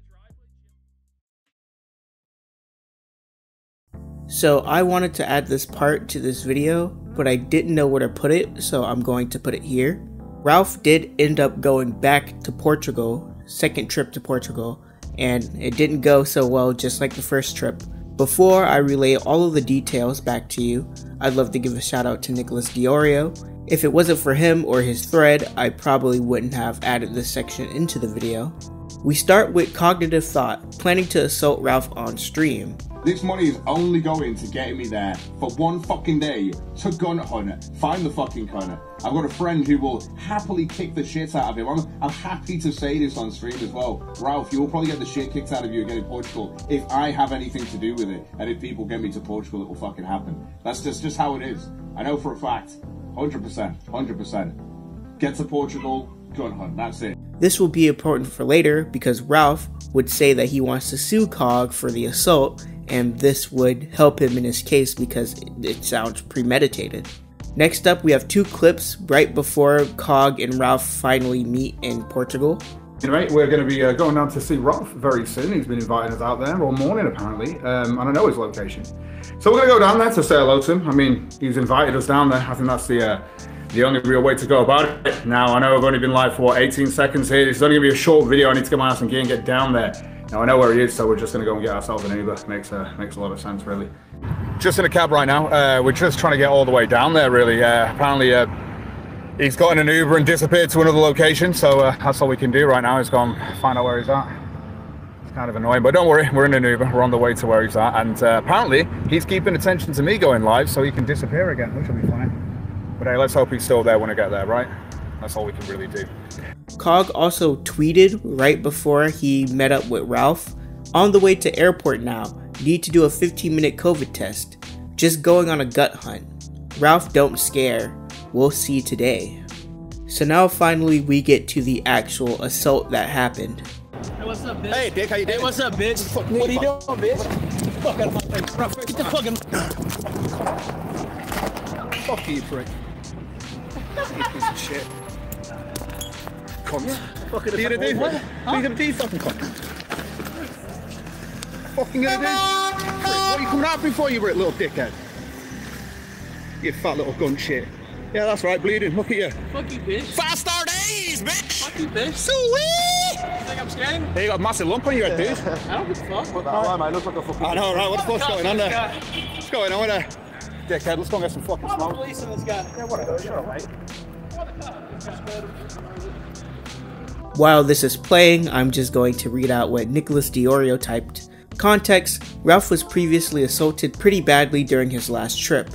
driveway. So I wanted to add this part to this video, but I didn't know where to put it, so I'm going to put it here. Ralph did end up going back to Portugal, second trip to Portugal, and it didn't go so well just like the first trip. Before I relay all of the details back to you, I'd love to give a shout out to Nicholas Diorio. If it wasn't for him or his thread, I probably wouldn't have added this section into the video. We start with Cognitive Thought, planning to assault Ralph on stream. This money is only going to get me there for one fucking day to gun hunt, find the fucking gunner. I've got a friend who will happily kick the shit out of him. I'm happy to say this on stream as well. Ralph, you will probably get the shit kicked out of you again in Portugal if I have anything to do with it. And if people get me to Portugal, it will fucking happen. That's just how it is. I know for a fact. 100%. Get to Portugal, gun hunt. That's it. This will be important for later because Ralph would say that he wants to sue Cog for the assault, and this would help him in his case because it sounds premeditated. Next up, we have 2 clips right before Cog and Ralph finally meet in Portugal. Anyway, we're going to be going down to see Ralph very soon. He's been inviting us out there all morning apparently, and I know his location. So we're going to go down there to say hello to him. I mean, he's invited us down there. I think that's the only real way to go about it. Now, I know I've only been live for 18 seconds here. This is only going to be a short video. I need to get my ass in gear and get down there. Now, I know where he is, so we're just going to go and get ourselves an Uber. Makes a lot of sense, really. Just in a cab right now. We're just trying to get all the way down there, really. Apparently, he's gotten an Uber and disappeared to another location, so that's all we can do right now is go and find out where he's at. It's kind of annoying, but don't worry, we're in an Uber. We're on the way to where he's at, and apparently, he's keeping attention to me going live, so he can disappear again, which will be funny. But hey, let's hope he's still there when I get there, right? That's all we can really do. Cog also tweeted right before he met up with Ralph, on the way to airport now, need to do a 15-minute COVID test. Just going on a gut hunt. Ralph don't scare. We'll see today. So now finally we get to the actual assault that happened. Hey, what's up, bitch? Hey, Dick, how you doing? Hey, what's up, bitch? What are you doing, bitch? Fuck out of my face. Get the fucking... Fuck you, prick. You piece of shit. Cunt. Fucking you gonna do? What are you gonna do, fucking cunt? Fucking gonna do? What are you coming at me for, you little dickhead? You fat little gun shit. Yeah, that's right, bleeding. Look at you. Fuck you, bitch. Faster days, bitch! Fuck you, bitch. Sweet! You think I'm scared? Hey, you got a massive lump on your head, dude. I don't give a fuck. What the hell, mate? Looks like a fucking... I know, right? What the fuck's going on there? What's going on with there? Dickhead, let's go and get some fucking smoke. Police in this guy. Yeah, whatever. You're alright. While this is playing, I'm just going to read out what Nicholas Diorio typed. Context: Ralph was previously assaulted pretty badly during his last trip.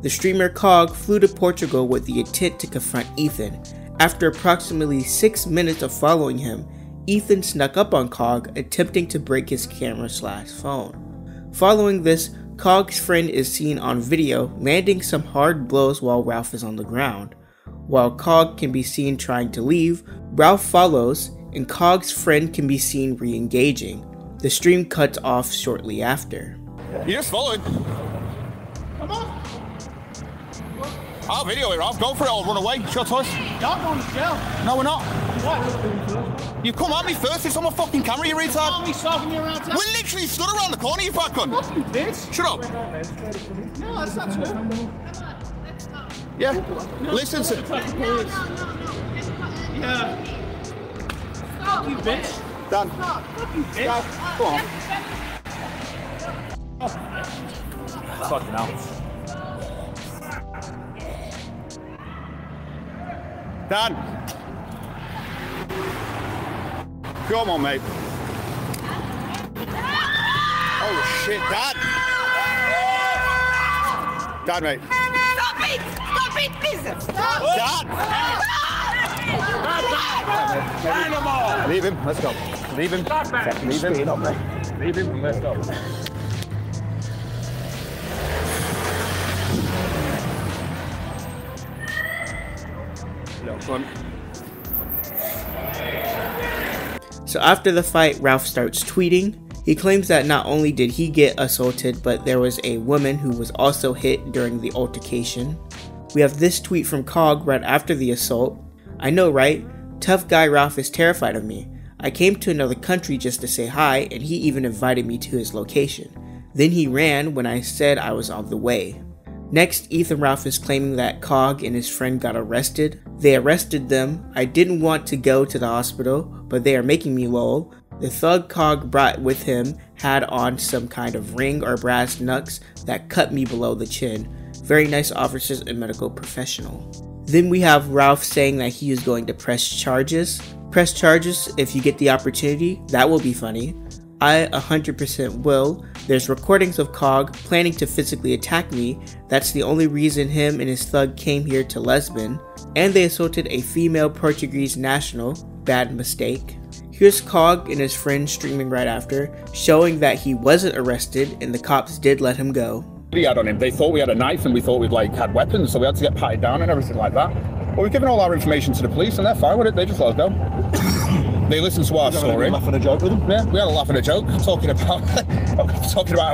The streamer Cog flew to Portugal with the intent to confront Ethan. After approximately 6 minutes of following him, Ethan snuck up on Cog, attempting to break his camera/phone. Following this, Cog's friend is seen on video landing some hard blows while Ralph is on the ground. While Cog can be seen trying to leave, Ralph follows, and Cog's friend can be seen re-engaging. The stream cuts off shortly after. You're just following. Come on. I'll video it, Ralph. Go for it, I'll run away. Shut us. Y'all going to jail. No, we're not. What? You come at me first. It's on my fucking camera, you retard. I'll be stalking you around town. We literally stood around the corner, you fat cunt. Fuck you, bitch. Shut up. No, that's not true. Yeah. No, listen to... Yeah. Fuck you, bitch. Dan. Fuck you, bitch. Dan, go on. Fucking hell. Dan! Come on, mate. Oh, shit, Dad! Dad, mate. Stop it! Stop it, please! Stop! Dad! Animal! Leave him, let's go. Leave him. Leave him. Leave him, let's go. So after the fight, Ralph starts tweeting. He claims that not only did he get assaulted, but there was a woman who was also hit during the altercation. We have this tweet from Cog right after the assault. I know, right? Tough guy Ralph is terrified of me. I came to another country just to say hi, and he even invited me to his location. Then he ran when I said I was on the way. Next, Ethan Ralph is claiming that Cog and his friend got arrested. They arrested them. I didn't want to go to the hospital, but they are making me lol. The thug Cog brought with him had on some kind of ring or brass knucks that cut me below the chin. Very nice officers and medical professional. Then we have Ralph saying that he is going to press charges. Press charges if you get the opportunity. That will be funny. I 100% will. There's recordings of Cog planning to physically attack me. That's the only reason him and his thug came here to Lisbon. And they assaulted a female Portuguese national. Bad mistake. Here's Cog and his friend streaming right after, showing that he wasn't arrested and the cops did let him go. We had on him. They thought we had a knife and we thought we'd had weapons, so we had to get patted down and everything like that. But we've given all our information to the police and they're fine with it. They just let us go. They listened to our story. Laughing a joke with them? Yeah, we had a laugh and a joke talking about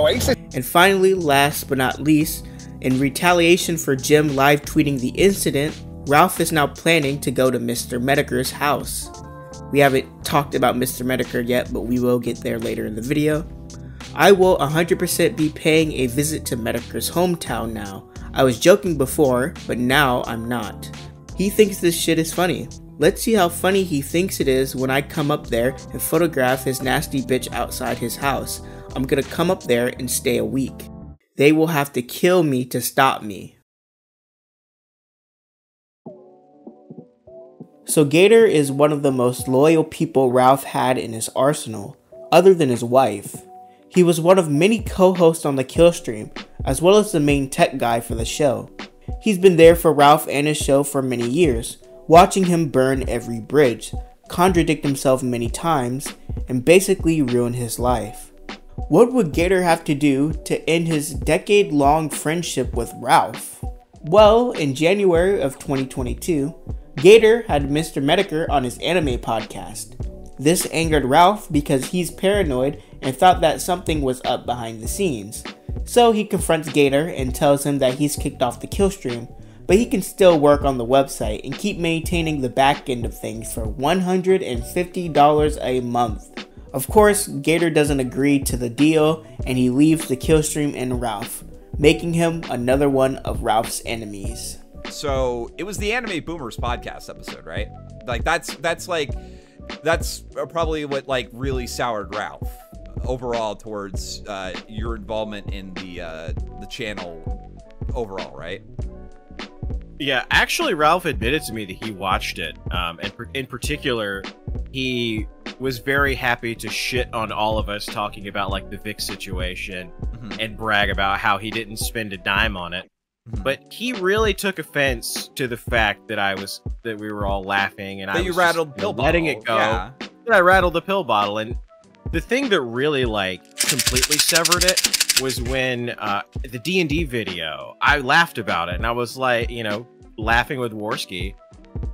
Oasis. And finally, last but not least, in retaliation for Jim live tweeting the incident, Ralph is now planning to go to Mr. Metokur's house. We haven't talked about Mr. Metokur yet, but we will get there later in the video. I will 100% be paying a visit to Metokur's hometown now. I was joking before, but now I'm not. He thinks this shit is funny. Let's see how funny he thinks it is when I come up there and photograph his nasty bitch outside his house. I'm gonna come up there and stay a week. They will have to kill me to stop me. So Gator is one of the most loyal people Ralph had in his arsenal, other than his wife. He was one of many co-hosts on the Killstream, as well as the main tech guy for the show. He's been there for Ralph and his show for many years, watching him burn every bridge, contradict himself many times, and basically ruin his life. What would Gator have to do to end his decade-long friendship with Ralph? Well, in January of 2022, Gator had Mr. Metokur on his anime podcast. This angered Ralph because he's paranoid and thought that something was up behind the scenes. So he confronts Gator and tells him that he's kicked off the Killstream, but he can still work on the website and keep maintaining the back end of things for $150 a month. Of course, Gator doesn't agree to the deal and he leaves the Killstream and Ralph, making him another one of Ralph's enemies. So it was the Anime Boomers podcast episode, right? Like that's probably what like really soured Ralph overall towards your involvement in the channel overall, right? Yeah, actually, Ralph admitted to me that he watched it. And in particular, he was very happy to shit on all of us talking about like the Vic situation and brag about how he didn't spend a dime on it. But he really took offense to the fact that we were all laughing and that I you was rattled pill letting bottle. it go. Yeah. That I rattled the pill bottle, and the thing that really like completely severed it was when the D&D video, I laughed about it and I was like, you know, laughing with Warski,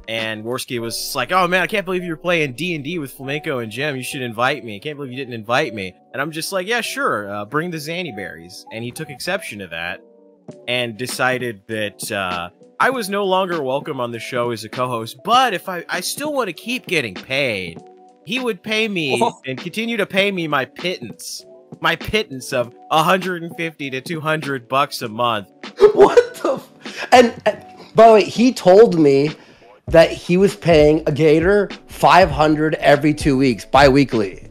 and Warski was like, oh man, I can't believe you're playing D&D with Flamenco and Jim, you should invite me, I can't believe you didn't invite me. And I'm just like, yeah, sure, bring the Zanny berries. And he took exception to that and decided that I was no longer welcome on the show as a co-host, but if I still want to keep getting paid, he would pay me and continue to pay me my pittance of $150 to $200 a month. What the? And by the way, he told me that he was paying a Gator $500 every 2 weeks, bi-weekly.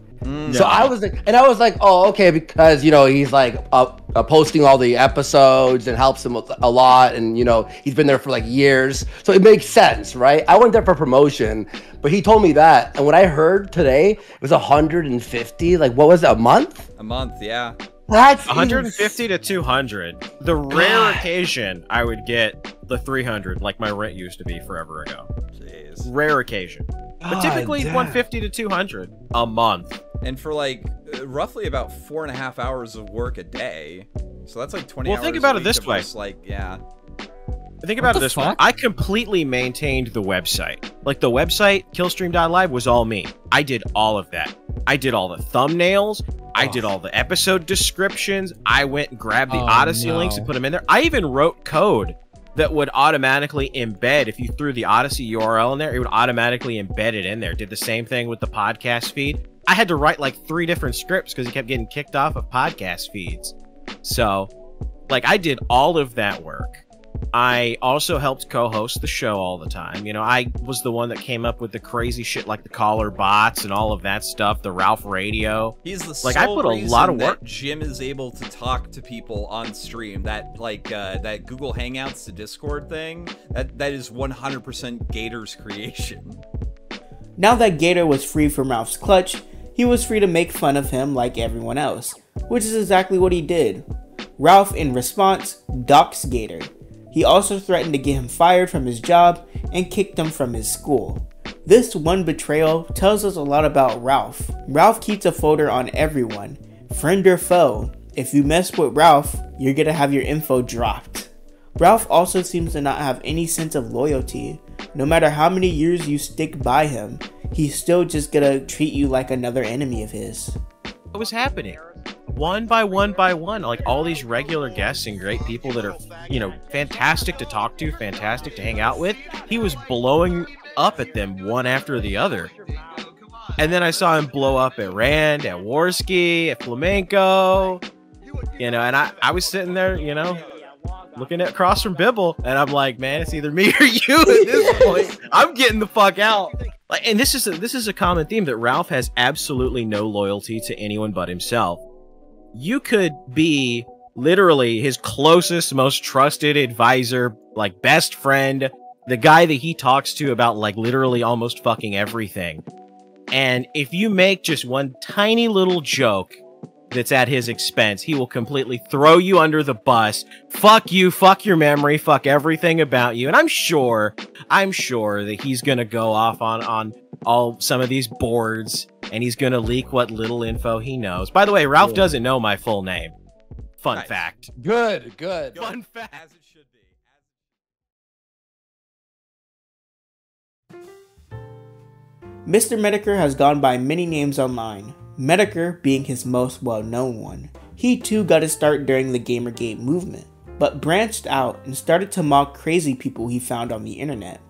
So I was like, oh, okay, because, you know, he's like posting all the episodes and helps him a lot. And, you know, he's been there for like years. So it makes sense, right? I went there for promotion, but he told me that. And when I heard today, it was 150. Like, what was it, a month? A month, yeah. That's 150 to 200. The rare occasion I would get the 300, like my rent used to be forever ago. Jeez. Rare occasion. But typically 150 to 200 a month. And for like roughly about 4.5 hours of work a day. So that's like 20 hours. Well, think about a it week this of way. just, like, yeah. Think about it this way. I completely maintained the website. Like the website, Killstream.live, was all me. I did all of that. I did all the thumbnails. I did all the episode descriptions. I went and grabbed the Odyssey links and put them in there. I even wrote code that would automatically embed, if you threw the Odyssey URL in there, it would automatically embed it in there. Did the same thing with the podcast feed. I had to write like 3 different scripts because he kept getting kicked off of podcast feeds. So, like, I did all of that work. I also helped co-host the show all the time. You know, I was the one that came up with the crazy shit like the caller bots and all of that stuff, the Ralph radio. He's the like, I put a lot of work. That Jim is able to talk to people on stream. That like that Google Hangouts to Discord thing. That is 100% Gator's creation. Now that Gator was free from Ralph's clutch, he was free to make fun of him like everyone else, which is exactly what he did. Ralph, in response, doxed Gator. He also threatened to get him fired from his job and kicked him from his school. This one betrayal tells us a lot about Ralph. Ralph keeps a folder on everyone, friend or foe. If you mess with Ralph, you're gonna have your info dropped. Ralph also seems to not have any sense of loyalty. No matter how many years you stick by him, he's still just gonna treat you like another enemy of his. What was happening? One by one by one, like all these regular guests and great people that are, you know, fantastic to talk to, fantastic to hang out with, he was blowing up at them one after the other. And then I saw him blow up at Rand, at Warski, at Flamenco, you know, and I was sitting there, you know, looking at across from Bibble, and I'm like, man, it's either me or you at this point. I'm getting the fuck out. Like, and this is a common theme, that Ralph has absolutely no loyalty to anyone but himself. You could be literally his closest, most trusted advisor, like best friend, the guy that he talks to about like literally almost fucking everything. And if you make just one tiny little joke that's at his expense, he will completely throw you under the bus. Fuck you, fuck your memory, fuck everything about you. And I'm sure that he's gonna go off on some of these boards, and he's gonna leak what little info he knows. By the way, Ralph doesn't know my full name. Fun fact. Good. Fun fact. As it should be. Mr. Metokur has gone by many names online, Metokur being his most well-known one. He too got his start during the Gamergate movement. but branched out and started to mock crazy people he found on the internet.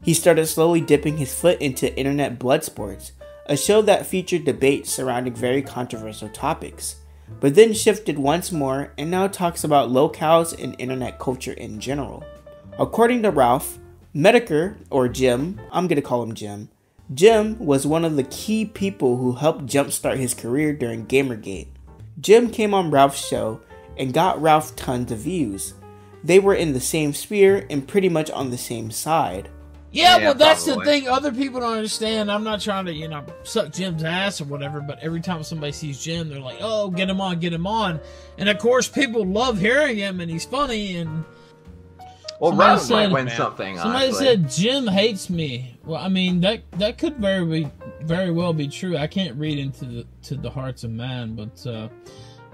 He started slowly dipping his foot into internet blood sports, a show that featured debates surrounding very controversial topics, but then shifted once more and now talks about lolcows and internet culture in general. According to Ralph, Metokur, or Jim, I'm gonna call him Jim, Jim was one of the key people who helped jumpstart his career during Gamergate. Jim came on Ralph's show and got Ralph tons of views. They were in the same sphere and pretty much on the same side. Yeah, well, that's the thing. Other people don't understand. I'm not trying to, suck Jim's ass or whatever, but every time somebody sees Jim, they're like, oh, get him on, get him on. And, of course, people love hearing him, and he's funny, and... Well, Ralph might win something, somebody honestly. said, Jim hates me. Well, I mean, that could very well be true. I can't read into the hearts of man, but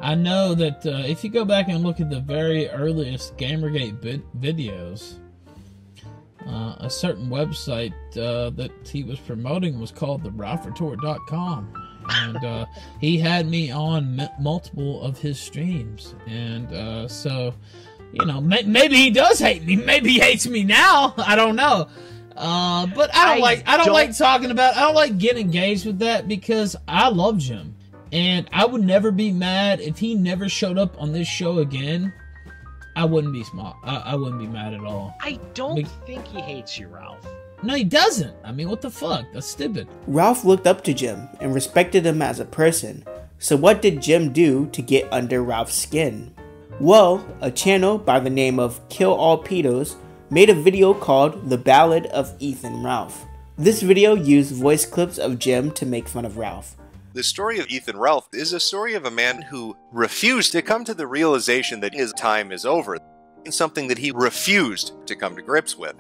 I know that if you go back and look at the very earliest Gamergate videos... a certain website that he was promoting was called the RalphRetort.com, and he had me on multiple of his streams, and so maybe he does hate me, maybe he hates me now, I don't know, but I don't like getting engaged with that, because I love Jim, and I would never be mad if he never showed up on this show again. I wouldn't be smart. I wouldn't be mad at all. I don't think he hates you, Ralph. No, he doesn't. I mean, what the fuck? That's stupid. Ralph looked up to Jim and respected him as a person. So what did Jim do to get under Ralph's skin? Well, a channel by the name of Kill All Pedos made a video called The Ballad of Ethan Ralph. This video used voice clips of Jim to make fun of Ralph. The story of Ethan Ralph is a story of a man who refused to come to the realization that his time is over, and something that he refused to come to grips with.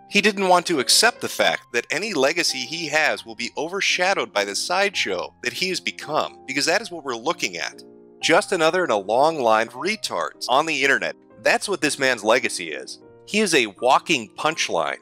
He didn't want to accept the fact that any legacy he has will be overshadowed by the sideshow that he has become, because that is what we're looking at. Just another in a long line of retards on the internet. That's what this man's legacy is. He is a walking punchline.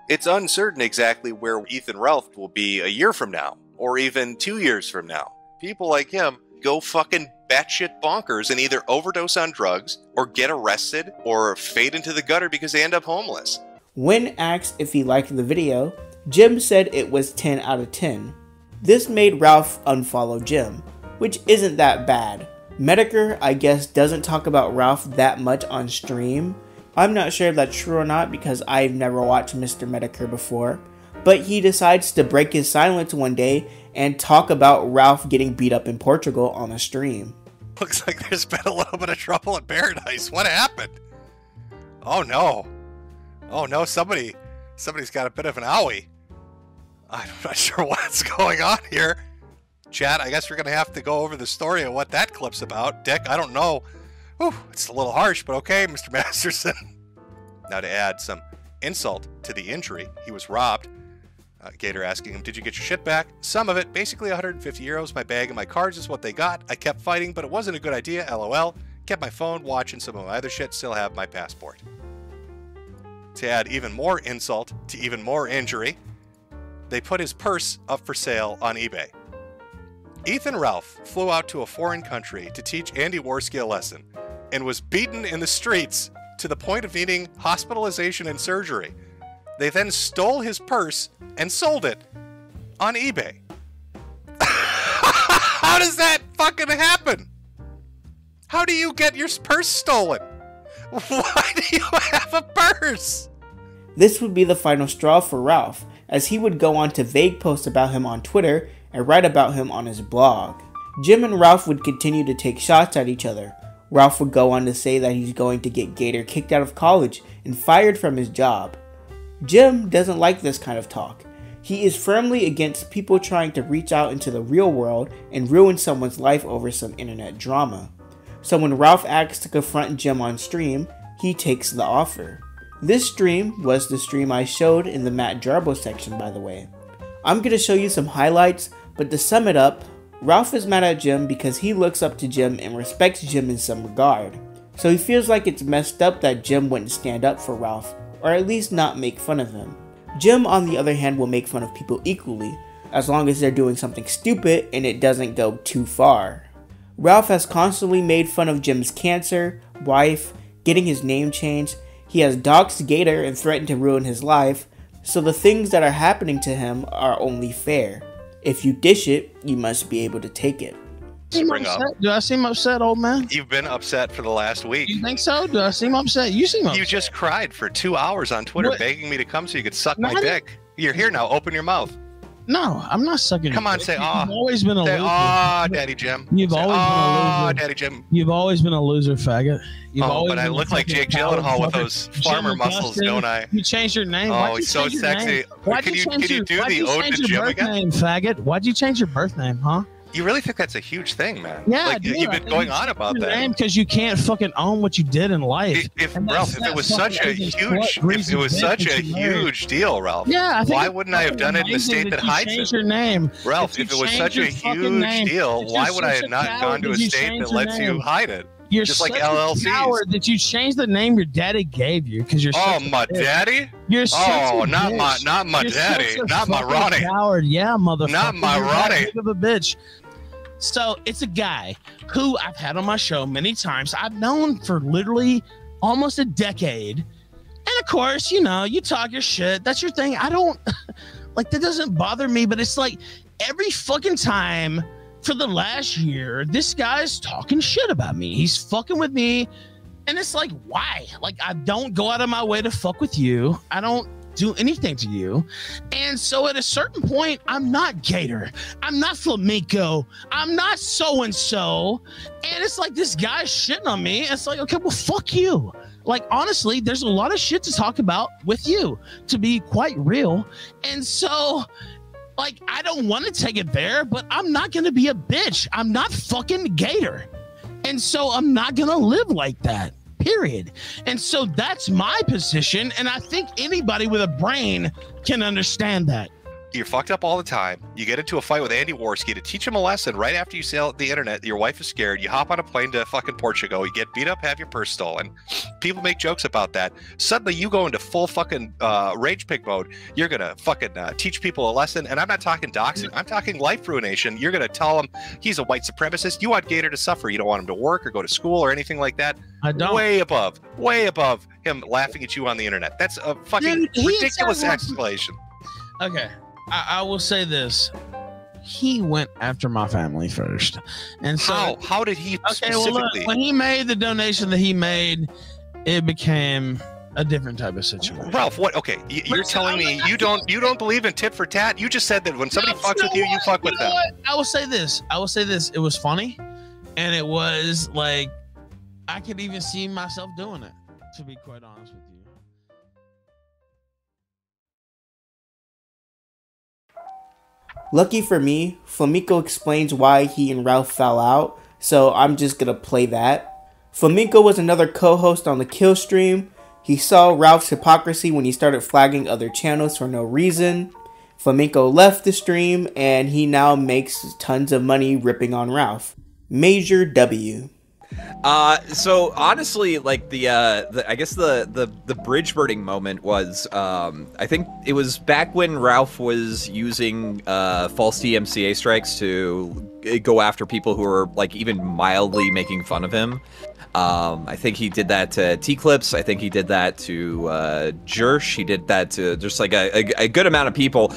It's uncertain exactly where Ethan Ralph will be a year from now, or even 2 years from now. People like him go fucking batshit bonkers and either overdose on drugs, or get arrested, or fade into the gutter because they end up homeless. When asked if he liked the video, Jim said it was 10 out of 10. This made Ralph unfollow Jim, which isn't that bad. Metokur, I guess, doesn't talk about Ralph that much on stream. I'm not sure if that's true or not, because I've never watched Mr. Metokur before. But he decides to break his silence one day and talk about Ralph getting beat up in Portugal on a stream. Looks like there's been a little bit of trouble in paradise. What happened? Oh no. Oh no, somebody's got a bit of an owie. I'm not sure what's going on here. Chat, I guess we're going to have to go over the story of what that clip's about. Dick, I don't know. Whew, it's a little harsh, but okay, Mr. Masterson. Now to add some insult to the injury, he was robbed. Gator asking him, did you get your shit back? Some of it, basically 150 euros. My bag and my cards is what they got. I kept fighting, but it wasn't a good idea, LOL. Kept my phone, watch, and some of my other shit. Still have my passport. To add even more insult to even more injury, they put his purse up for sale on eBay. Ethan Ralph flew out to a foreign country to teach Andy Warski a lesson and was beaten in the streets to the point of needing hospitalization and surgery. They then stole his purse and sold it on eBay. How does that fucking happen? How do you get your purse stolen? Why do you have a purse? This would be the final straw for Ralph, as he would go on to vague post about him on Twitter and write about him on his blog. Jim and Ralph would continue to take shots at each other. Ralph would go on to say that he's going to get Gator kicked out of college and fired from his job. Jim doesn't like this kind of talk. He is firmly against people trying to reach out into the real world and ruin someone's life over some internet drama. So when Ralph asks to confront Jim on stream, he takes the offer. This stream was the stream I showed in the Matt Jarbo section, by the way. I'm going to show you some highlights, but to sum it up, Ralph is mad at Jim because he looks up to Jim and respects Jim in some regard. So he feels like it's messed up that Jim wouldn't stand up for Ralph, or at least not make fun of him. Jim, on the other hand, will make fun of people equally, as long as they're doing something stupid and it doesn't go too far. Ralph has constantly made fun of Jim's cancer, wife, getting his name changed. He has doxed Gator and threatened to ruin his life, so the things that are happening to him are only fair. If you dish it, you must be able to take it. Spring up. Do I seem upset, old man? You've been upset for the last week. You think so? Do I seem upset? You seem upset. You just cried for 2 hours on Twitter begging me to come so you could suck my dick. You're here now. Open your mouth. No, I'm not sucking. Come on, say "aw." You've always been a loser. "Aw, Daddy Jim." You've Say, always been a "Aw, loser. Daddy Jim." You've always been a loser, faggot. But I look like Jake Gyllenhaal with those farmer muscles, don't I? You changed your name. Oh, he's so sexy. Can you do the ode to Jim again? Name, faggot? Why'd you change your birth name, huh? You really think that's a huge thing, man? Yeah, like, you've been going on about that. Because you can't fucking own what you did in life. Ralph, if it was such a huge deal, Ralph, why wouldn't I have done it in a state that hides it? Your name, Ralph, if it was such a huge deal, why would I have not gone to a state that lets you hide it? You're just like such LLCs. A coward that you changed the name your daddy gave you because you're. Oh, my daddy! You're such not my daddy, not my Ronnie. Coward, yeah, motherfucker. Not my Ronnie. Big of a bitch. So it's a guy who I've had on my show many times. I've known for literally almost a decade, and of course, you know, you talk your shit. That's your thing. I don't like that. Doesn't bother me, but it's like every fucking time. For the last year, this guy's talking shit about me. He's fucking with me. And it's like, why? Like, I don't go out of my way to fuck with you. I don't do anything to you. And so at a certain point, I'm not Gator. I'm not Flamenco. I'm not so-and-so. And it's like, this guy's shitting on me. It's like, okay, well, fuck you. Like, honestly, there's a lot of shit to talk about with you, to be quite real. And so... like, I don't want to take it there, but I'm not going to be a bitch. I'm not fucking Gator. And so I'm not going to live like that, period. And so that's my position. And I think anybody with a brain can understand that. You're fucked up all the time. You get into a fight with Andy Warski to teach him a lesson right after you sell the internet. Your wife is scared. You hop on a plane to fucking Portugal. You get beat up, have your purse stolen. People make jokes about that. Suddenly you go into full fucking rage pig mode. You're going to fucking teach people a lesson. And I'm not talking doxing. I'm talking life ruination. You're going to tell him he's a white supremacist. You want Gator to suffer. You don't want him to work or go to school or anything like that. I don't. Way above him laughing at you on the internet. That's a fucking ridiculous escalation. Okay. I will say this. He went after my family first. And so how did he specifically? Well, look, when he made the donation that he made, it became a different type of situation. Ralph, what? Okay, you're telling me you don't believe in tit for tat? You just said that when somebody fucks with you, you fuck with them. I will say this. It was funny, and it was like I could even see myself doing it, to be quite honest with you. Lucky for me, Flamenco explains why he and Ralph fell out, so I'm just gonna play that. Flamenco was another co-host on the Killstream. He saw Ralph's hypocrisy when he started flagging other channels for no reason. Flamenco left the stream, and he now makes tons of money ripping on Ralph. Major W. So honestly, like I guess the bridge burning moment was, I think it was back when Ralph was using false DMCA strikes to go after people who were like even mildly making fun of him. I think he did that to T-Clips. I think he did that to Jersh. He did that to just like a good amount of people.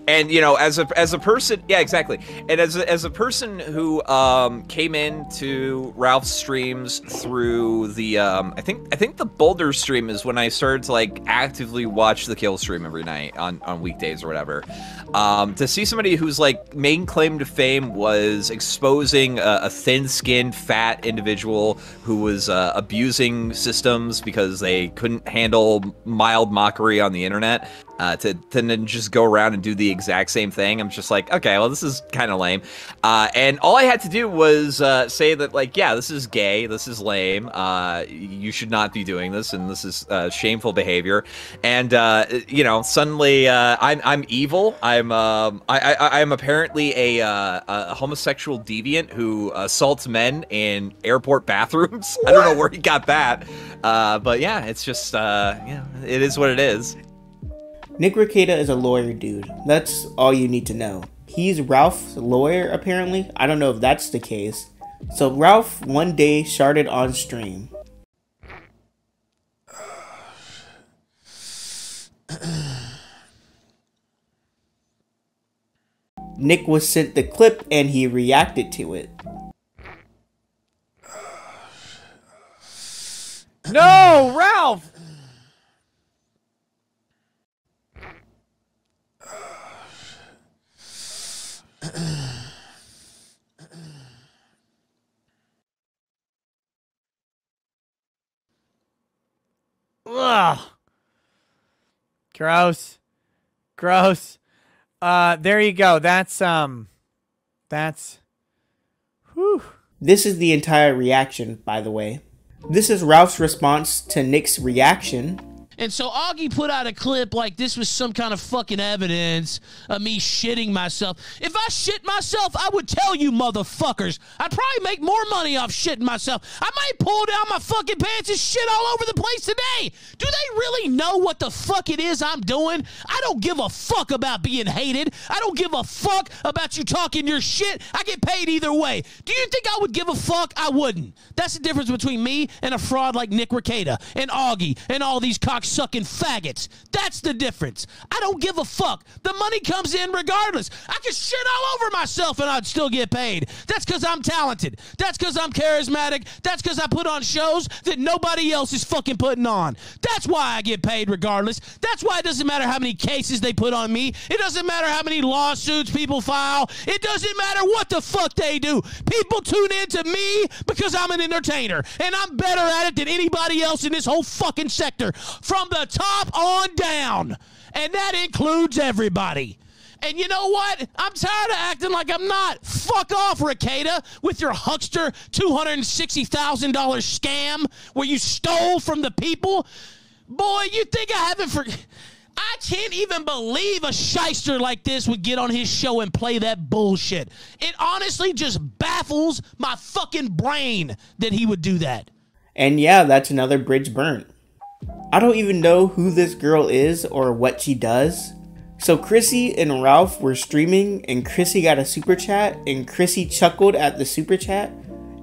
And you know, as a person, yeah, exactly. And as a person who came into Ralph's streams through the I think the Boulder stream is when I started to like actively watch the Kill stream every night on weekdays or whatever. To see somebody whose like main claim to fame was exposing a thin-skinned, fat individual who was abusing systems because they couldn't handle mild mockery on the internet. To then just go around and do the exact same thing. I'm just like, okay, well, this is kind of lame. And all I had to do was say that, like, yeah, this is gay, this is lame, you should not be doing this, and this is shameful behavior. And you know, suddenly I'm evil. I'm apparently a homosexual deviant who assaults men in airport bathrooms. I don't know where he got that, but yeah, it's just yeah, it is what it is. Nick Rekieta is a lawyer dude. That's all you need to know. He's Ralph's lawyer, apparently. I don't know if that's the case. So Ralph one day sharded on stream. Nick was sent the clip and he reacted to it. No, Ralph! Ugh. Gross. Gross. There you go. That's whew. This is the entire reaction, by the way. This is Ralph's response to Nick's reaction. And so Augie put out a clip like this was some kind of fucking evidence of me shitting myself. If I shit myself, I would tell you motherfuckers. I'd probably make more money off shitting myself. I might pull down my fucking pants and shit all over the place today. Do they really know what the fuck it is I'm doing? I don't give a fuck about being hated. I don't give a fuck about you talking your shit. I get paid either way. Do you think I would give a fuck? I wouldn't. That's the difference between me and a fraud like Nick Rekieta and Augie and all these cocksucking faggots. That's the difference. I don't give a fuck. The money comes in regardless. I could shit all over myself and I'd still get paid. That's because I'm talented. That's because I'm charismatic. That's because I put on shows that nobody else is fucking putting on. That's why I get paid regardless. That's why it doesn't matter how many cases they put on me. It doesn't matter how many lawsuits people file. It doesn't matter what the fuck they do. People tune in to me because I'm an entertainer and I'm better at it than anybody else in this whole fucking sector. From the top on down. And that includes everybody. And you know what? I'm tired of acting like I'm not. Fuck off, Rekieta, with your huckster $260,000 scam where you stole from the people. Boy, you think I haven't I can't even believe a shyster like this would get on his show and play that bullshit. It honestly just baffles my fucking brain that he would do that. And yeah, that's another bridge burnt. I don't even know who this girl is or what she does. So Chrissie and Ralph were streaming and Chrissie got a super chat and Chrissie chuckled at the super chat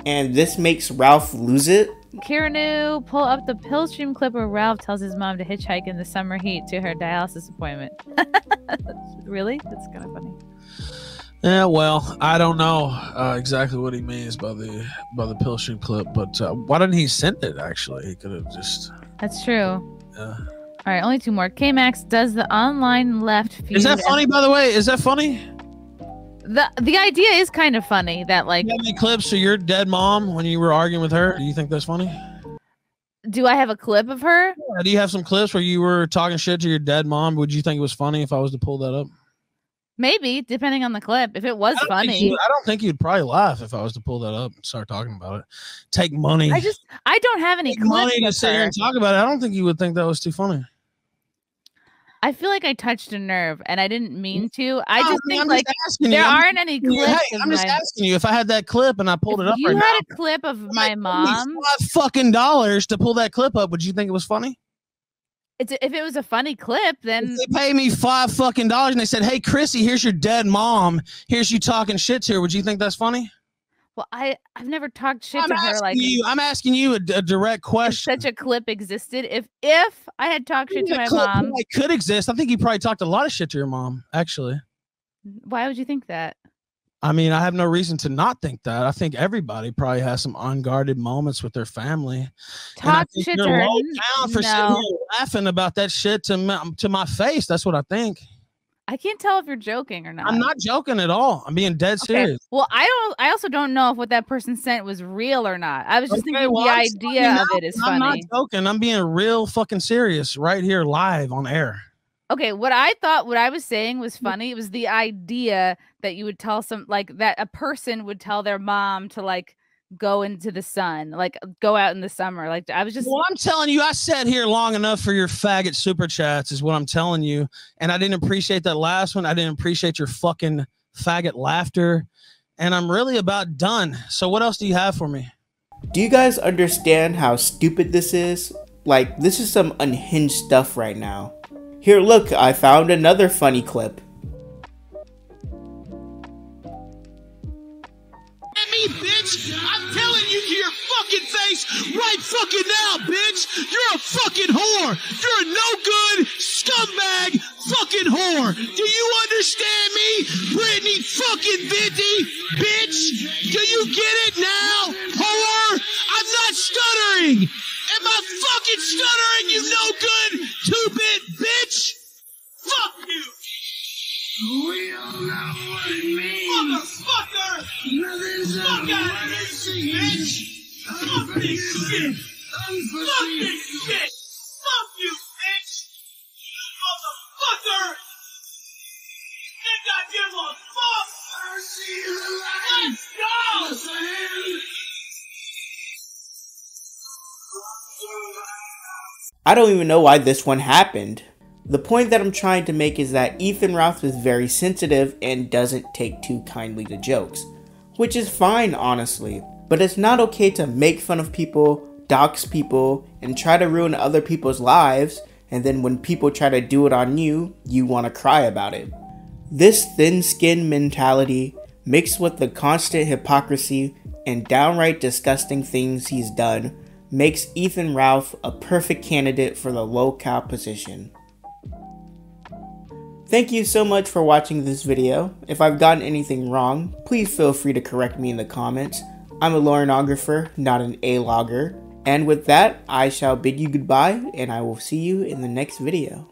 and this makes Ralph lose it. Kiranu, pull up the Killstream clip where Ralph tells his mom to hitchhike in the summer heat to her dialysis appointment. Really? That's kind of funny. Yeah, well, I don't know exactly what he means by the Killstream clip, but why didn't he send it? Actually, he could have just. That's true. Yeah. All right, only two more. K-Max does the online left feud. Is that funny, by the way? Is that funny? The idea is kind of funny that like. You have any clips of your dead mom when you were arguing with her? Do you think that's funny? Do I have a clip of her? Yeah, do you have some clips where you were talking shit to your dead mom? Would you think it was funny if I was to pull that up? Maybe, depending on the clip. If it was funny. I don't think you'd probably laugh if I was to pull that up and start talking about it. Take money. I don't have any clips. Money to sit here and talk about it. I don't think you would think that was too funny. I feel like I touched a nerve and I didn't mean to. I just think like there aren't any clips. Hey, I'm just asking you if I had that clip and I pulled it up right now. You had a clip of my mom. $5 to pull that clip up. Would you think it was funny? If it was a funny clip, then if they pay me $5 and they said, "Hey, Chrissie, here's your dead mom. Here's you talking shit to her." Would you think that's funny? Well, I've never talked shit to her like I'm asking you a direct question. Such a clip existed. If I had talked shit to my mom, it could exist. I think you probably talked a lot of shit to your mom. Actually, why would you think that? I mean, I have no reason to not think that. I think everybody probably has some unguarded moments with their family. Talk shit to her. Down for sitting here laughing about that shit to my face. That's what I think. I can't tell if you're joking or not. I'm not joking at all. I'm being dead serious. Well, I also don't know if what that person sent was real or not. I was just thinking the idea of it is funny. I'm not joking. I'm being real fucking serious right here live on air. Okay, what I was saying was funny. It was the idea that you would tell that a person would tell their mom to like go into the sun, like go out in the summer. Like I was just. Well, I'm telling you, I sat here long enough for your faggot super chats, is what I'm telling you. And I didn't appreciate that last one. I didn't appreciate your fucking faggot laughter. And I'm really about done. So what else do you have for me? Do you guys understand how stupid this is? Like, this is some unhinged stuff right now. Here, look, I found another funny clip. Me, bitch! I'm telling you to your fucking face right fucking now, bitch! You're a fucking whore! You're a no-good scumbag! fucking Venti, bitch! Do you get it now, whore? I'm not stuttering! Am I fucking stuttering, you no good 2-bit bitch? Fuck you! We all know what it means. Motherfucker! Fuck out of here, bitch! Fuck this shit! Fuck this shit! Fuck you, bitch! Motherfucker! Think I give a fuck? Let's go! I don't even know why this one happened. The point that I'm trying to make is that Ethan Ralph is very sensitive and doesn't take too kindly to jokes, which is fine honestly, but it's not okay to make fun of people, dox people, and try to ruin other people's lives, and then when people try to do it on you, you want to cry about it. This thin-skinned mentality, mixed with the constant hypocrisy and downright disgusting things he's done, makes Ethan Ralph a perfect candidate for the lolcow position. Thank you so much for watching this video. If I've gotten anything wrong, please feel free to correct me in the comments. I'm a Laurenographer, not an A-logger. And with that, I shall bid you goodbye, and I will see you in the next video.